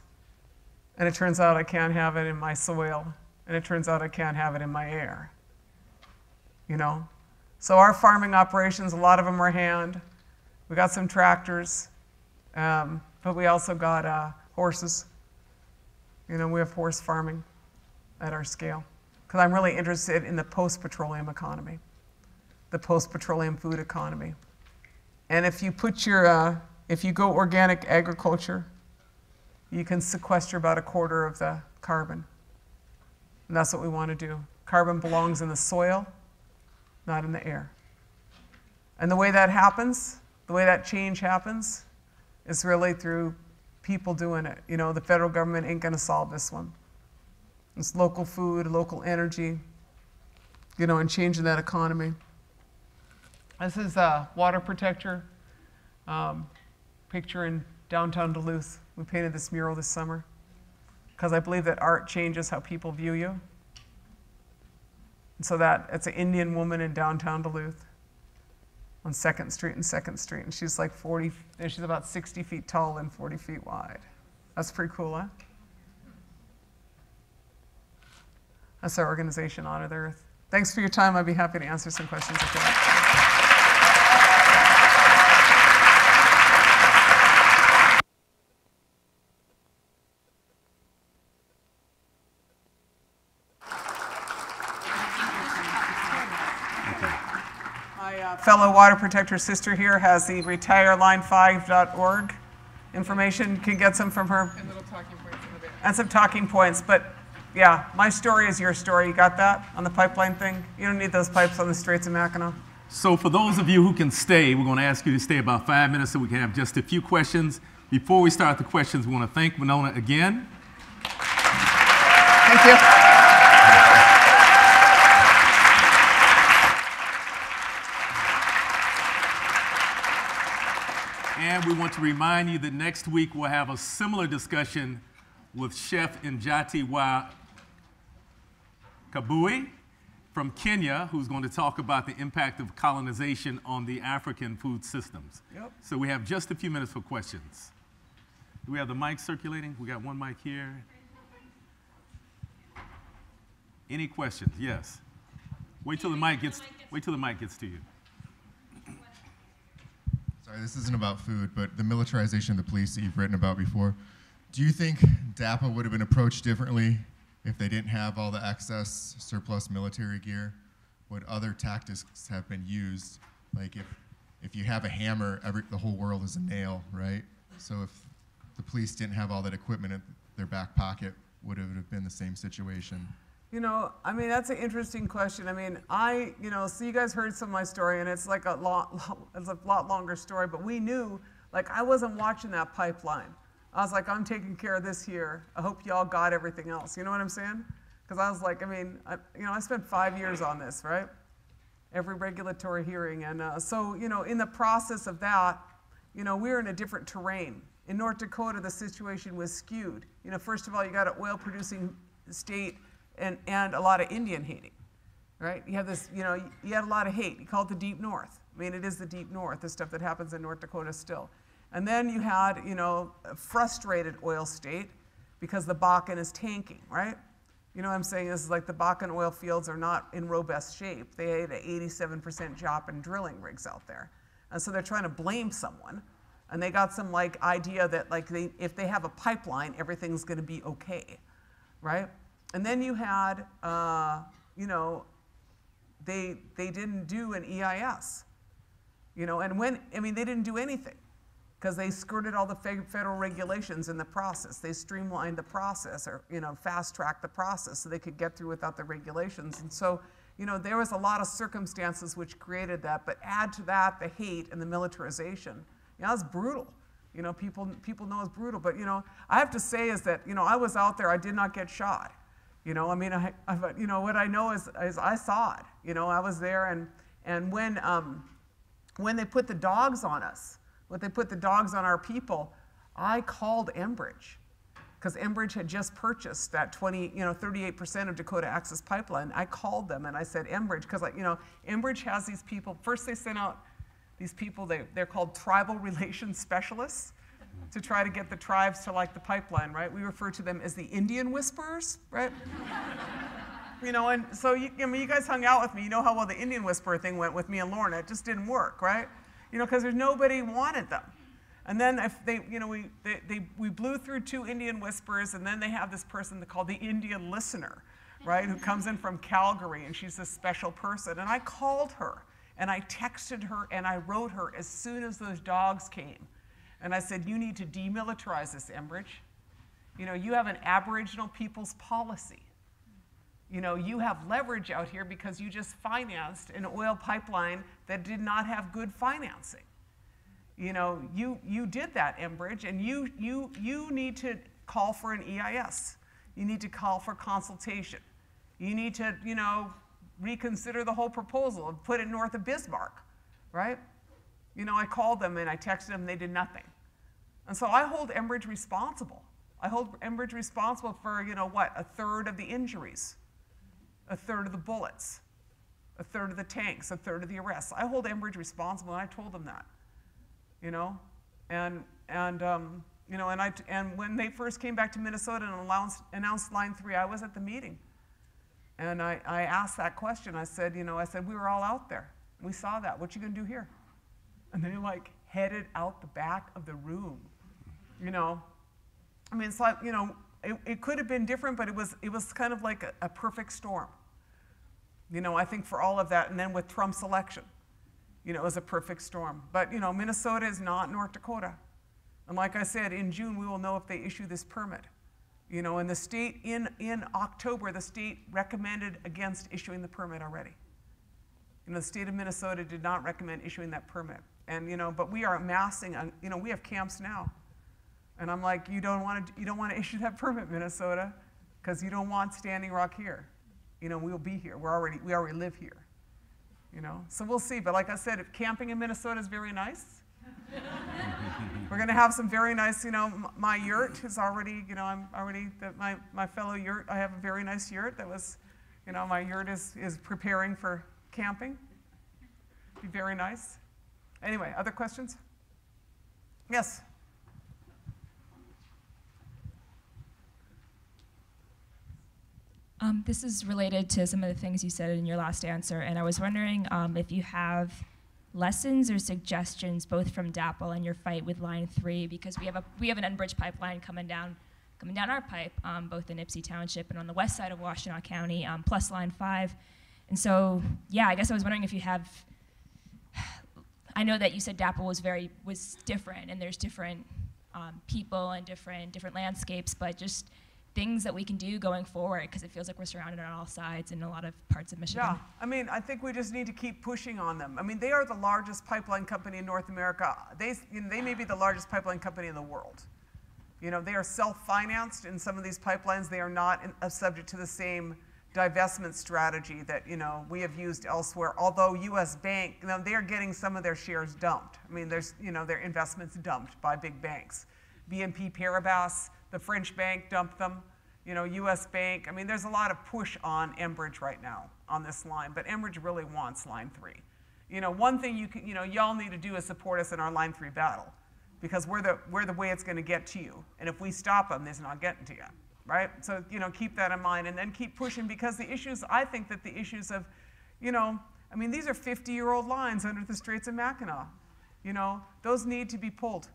And it turns out I can't have it in my soil. And it turns out I can't have it in my air. You know? So our farming operations, a lot of them are hand. We got some tractors, but we also got horses. You know, we have horse farming at our scale. Because I'm really interested in the post-petroleum economy, the post-petroleum food economy. And if you put if you go organic agriculture, you can sequester about 1/4 of the carbon. And that's what we want to do. Carbon belongs in the soil, not in the air. And the way that happens, the way that change happens, is really through people doing it. You know, the federal government ain't going to solve this one. It's local food, local energy, you know, and changing that economy. This is a water protector picture in downtown Duluth. We painted this mural this summer because I believe that art changes how people view you. And so it's an Indian woman in downtown Duluth on 2nd Street and 2nd Street. And she's like she's about 60 feet tall and 40 feet wide. That's pretty cool, huh? That's our organization, Honor the Earth. Thanks for your time. I'd be happy to answer some questions if you like. My fellow water protector sister here has the retireline5.org information. Can get some from her. And little talking points in the back. And some talking points, but yeah, my story is your story. You got that on the pipeline thing? You don't need those pipes on the Straits of Mackinac. So for those of you who can stay, we're going to ask you to stay about 5 minutes so we can have just a few questions. Before we start the questions, we want to thank Winona again. Thank you. And we want to remind you that next week we'll have a similar discussion with Chef Njati wa Kabui from Kenya, who's going to talk about the impact of colonization on the African food systems. Yep. So we have just a few minutes for questions. Do we have the mic circulating? We got one mic here. Any questions? Yes. Wait till the mic gets to you. Sorry, this isn't about food, but the militarization of the police that you've written about before. Do you think DAPA would have been approached differently if they didn't have all the excess surplus military gear? Would other tactics have been used? Like if you have a hammer, the whole world is a nail, right? So if the police didn't have all that equipment in their back pocket, would it have been the same situation? You know, I mean, that's an interesting question. I mean, you know, so you guys heard some of my story, and it's like it's a lot longer story, but we knew, like, I wasn't watching that pipeline. I was like, I'm taking care of this here. I hope y'all got everything else. You know what I'm saying? Because I was like, I mean, you know, I spent 5 years on this, right? Every regulatory hearing. And so, you know, in the process of that, you know, we were in a different terrain. In North Dakota, the situation was skewed. You know, first of all, you got an oil-producing state and a lot of Indian hating, right? You have this, you know, you had a lot of hate. You call it the Deep North. I mean, it is the Deep North, the stuff that happens in North Dakota still. And then you had, you know, a frustrated oil state because the Bakken is tanking, right? You know what I'm saying? This is like the Bakken oil fields are not in robust shape. They had an 87% drop in drilling rigs out there. And so they're trying to blame someone. And they got some like idea that like if they have a pipeline, everything's gonna be okay, right? And then you had, you know, they didn't do an EIS, you know, and they didn't do anything. because they skirted all the federal regulations in the process. They streamlined the process, or fast-tracked the process so they could get through without the regulations. And so, there was a lot of circumstances which created that, but add to that the hate and the militarization. It's brutal. People know it's brutal, but I have to say is that I was out there. I did not get shot. What I know is I saw it. I was there, and when they put the dogs on us, when they put the dogs on our people, I called Enbridge, because Enbridge had just purchased that 38% of Dakota Access Pipeline. I called them and I said, Enbridge, because Enbridge has these people. First, they sent out these people. They're called tribal relations specialists to try to get the tribes to like the pipeline, right? We refer to them as the Indian whisperers, right? And so you guys hung out with me. You know how well the Indian whisperer thing went with me and Lorna. It just didn't work, right? Because there's nobody wanted them. And then if we blew through 2 Indian whisperers, and then they have this person called the Indian listener, right, who comes in from Calgary, and she's this special person. And I called her, and I texted her, and I wrote her as soon as those dogs came. And I said, you need to demilitarize this, Enbridge. You have an Aboriginal people's policy. You have leverage out here because you just financed an oil pipeline that did not have good financing. You did that, Enbridge, and you need to call for an EIS. You need to call for consultation. You need to, reconsider the whole proposal and put it north of Bismarck, right? I called them and I texted them, they did nothing. And so I hold Enbridge responsible. I hold Enbridge responsible for, a third of the injuries, a third of the bullets, a third of the tanks, a third of the arrests. I hold Enbridge responsible, and I told them that. And when they first came back to Minnesota and announced Line 3, I was at the meeting. And I asked that question. I said, we were all out there. We saw that. What you gonna do here? And they headed out the back of the room. It's like, it could have been different, but it was kind of like a perfect storm. I think for all of that, and then with Trump's election, it was a perfect storm. But, Minnesota is not North Dakota. And like I said, in June, we will know if they issue this permit. And the state, in October, the state recommended against issuing the permit already. The state of Minnesota did not recommend issuing that permit. And, but we are amassing, we have camps now. And I'm like, you don't want to issue that permit, Minnesota, because you don't want Standing Rock here. We'll be here. We already live here. So we'll see. But like I said, if camping in Minnesota is very nice. We're going to have some very nice, my yurt is already, my fellow yurt, I have a very nice yurt that was, my yurt is preparing for camping. Be very nice. Anyway, other questions? Yes? This is related to some of the things you said in your last answer, and I was wondering if you have lessons or suggestions both from DAPL and your fight with Line 3, because we have an Enbridge pipeline coming down our pipe, both in Ypsi Township and on the west side of Washtenaw County, plus Line 5. And so, yeah, I guess I was wondering if you have, I know that you said DAPL was different, and there's different people and different landscapes, but just things that we can do going forward, because it feels like we're surrounded on all sides in a lot of parts of Michigan. Yeah, I think we just need to keep pushing on them. They are the largest pipeline company in North America. They may be the largest pipeline company in the world. They are self-financed in some of these pipelines. They are not subject to the same divestment strategy that we have used elsewhere. Although U.S. Bank, they are getting some of their shares dumped. There's their investments dumped by big banks. BNP Paribas, the French bank dumped them. U.S. Bank. There's a lot of push on Enbridge right now on this line, but Enbridge really wants Line 3. One thing y'all need to do is support us in our Line 3 battle, because we're the way it's going to get to you. And if we stop them, it's not getting to you, right? So keep that in mind, and then keep pushing, because I think that the issues of, these are 50-year-old lines under the Straits of Mackinac. Those need to be pulled.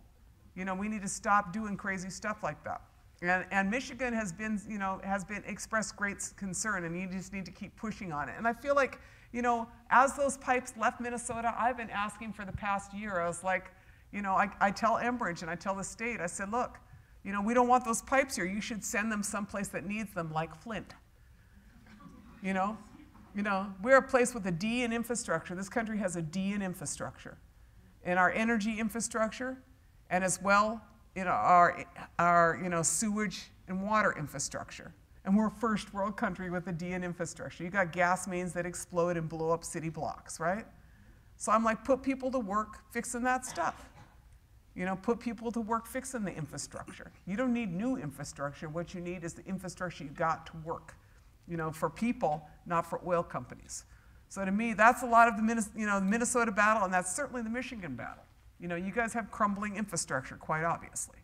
We need to stop doing crazy stuff like that. And Michigan has been expressed great concern, and you just need to keep pushing on it. And I feel like, as those pipes left Minnesota, I've been asking for the past year. I was like, You know, I tell Enbridge and I tell the state, I said, look, you know, we don't want those pipes here. You should send them someplace that needs them, like Flint. You know, we're a place with a D in infrastructure. This country has a D in infrastructure. In our energy infrastructure, and as well in our sewage and water infrastructure. And we're a first world country with a D in infrastructure. You got gas mains that explode and blow up city blocks, right? So I'm like, put people to work fixing that stuff. You know, put people to work fixing the infrastructure. You don't need new infrastructure. What you need is the infrastructure you got to work, you know, for people, not for oil companies. So to me, that's a lot of the Minnesota battle, and that's certainly the Michigan battle. You know, you guys have crumbling infrastructure, quite obviously,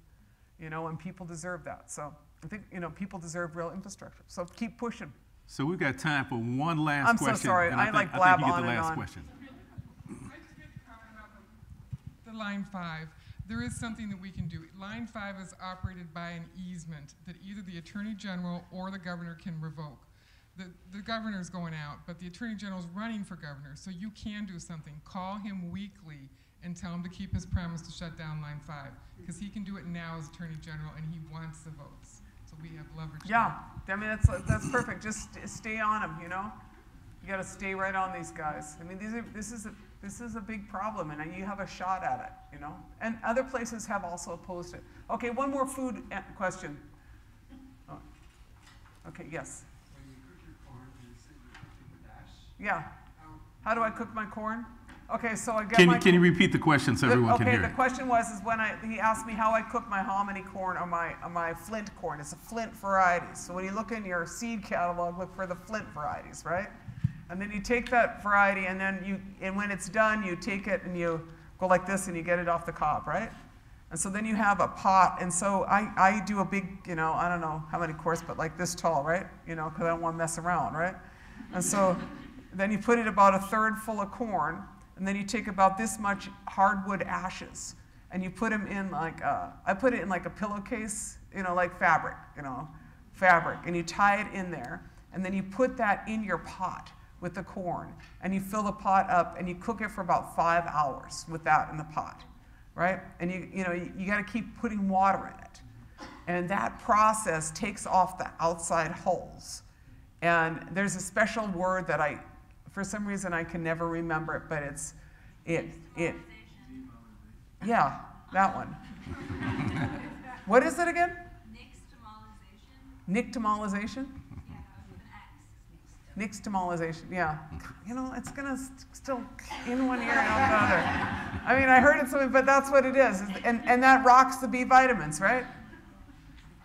you know, and people deserve that. So I think, you know, people deserve real infrastructure. So keep pushing. So we've got time for one last I'm question. so sorry. And I think, like I blab think you get on the and last on. question. I just get to comment about the Line 5. There is something that we can do. Line 5 is operated by an easement that either the Attorney General or the Governor can revoke. The Governor's going out, but the Attorney General's running for Governor, so you can do something. Call him weekly and tell him to keep his promise to shut down Line 5, because he can do it now as Attorney General, and he wants the votes. So we have leverage. Yeah, I mean, that's perfect. Just stay on them, you know? You got to stay right on these guys. I mean, this is a big problem, and you have a shot at it, you know? And other places have also opposed it. Okay, one more food question. Oh. Okay, yes. When you cook your corn, you say you're cooking with ash? Yeah. How do I cook my corn? Okay, so I get Can you repeat the question so everyone can hear the it? question was when he asked me how I cook my hominy corn or my Flint corn. It's a Flint variety. So when you look in your seed catalog, look for the Flint varieties, right? And then you take that variety, and then when it's done, you take it and you go like this, and you get it off the cob, right? And so then you have a pot, and so I do a big, you know, I don't know how many quarts, but like this tall, right? You know, because I don't want to mess around, right? And so then you put it about a third full of corn, and then you take about this much hardwood ashes, and you put them in like I put it in like a pillowcase, you know, like fabric, and you tie it in there, and then you put that in your pot with the corn, and you fill the pot up, and you cook it for about 5 hours with that in the pot, right? And you got to keep putting water in it, and that process takes off the outside hulls. And there's a special word that for some reason I can never remember it, but yeah, that one. What is it again? Nixtamalization? Nixtamalization, yeah. You know, it's gonna still in one ear and out the other. I mean, I heard it something, but that's what it is. And that rocks the B vitamins, right?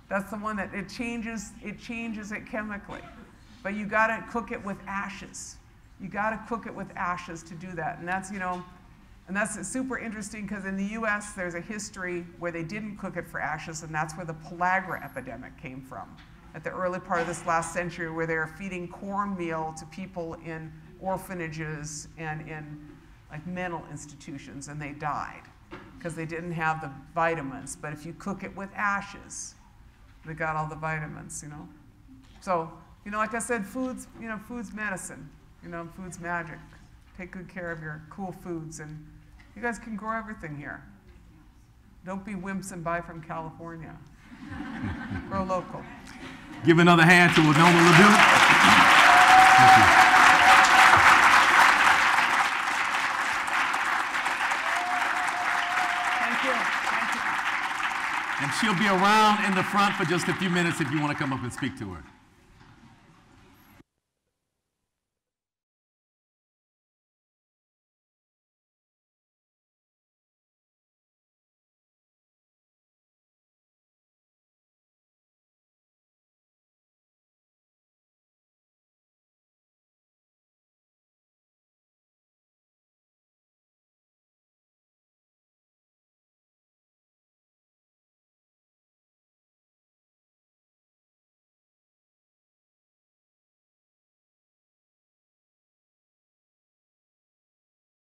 That's the one that it changes it chemically. But you gotta cook it with ashes. You gotta cook it with ashes to do that. And that's, you know, and that's super interesting because in the US there's a history where they didn't cook it for ashes, and that's where the pellagra epidemic came from. At the early part of this last century, where they were feeding cornmeal to people in orphanages and in like mental institutions, and they died because they didn't have the vitamins. But if you cook it with ashes, they got all the vitamins, you know. So, you know, like I said, food's medicine. You know, food's magic. Take good care of your cool foods, and you guys can grow everything here. Don't be wimps and buy from California. Grow local. Give another hand to Winona LaDuke. Thank you. Thank you. Thank you. And she'll be around in the front for just a few minutes if you want to come up and speak to her.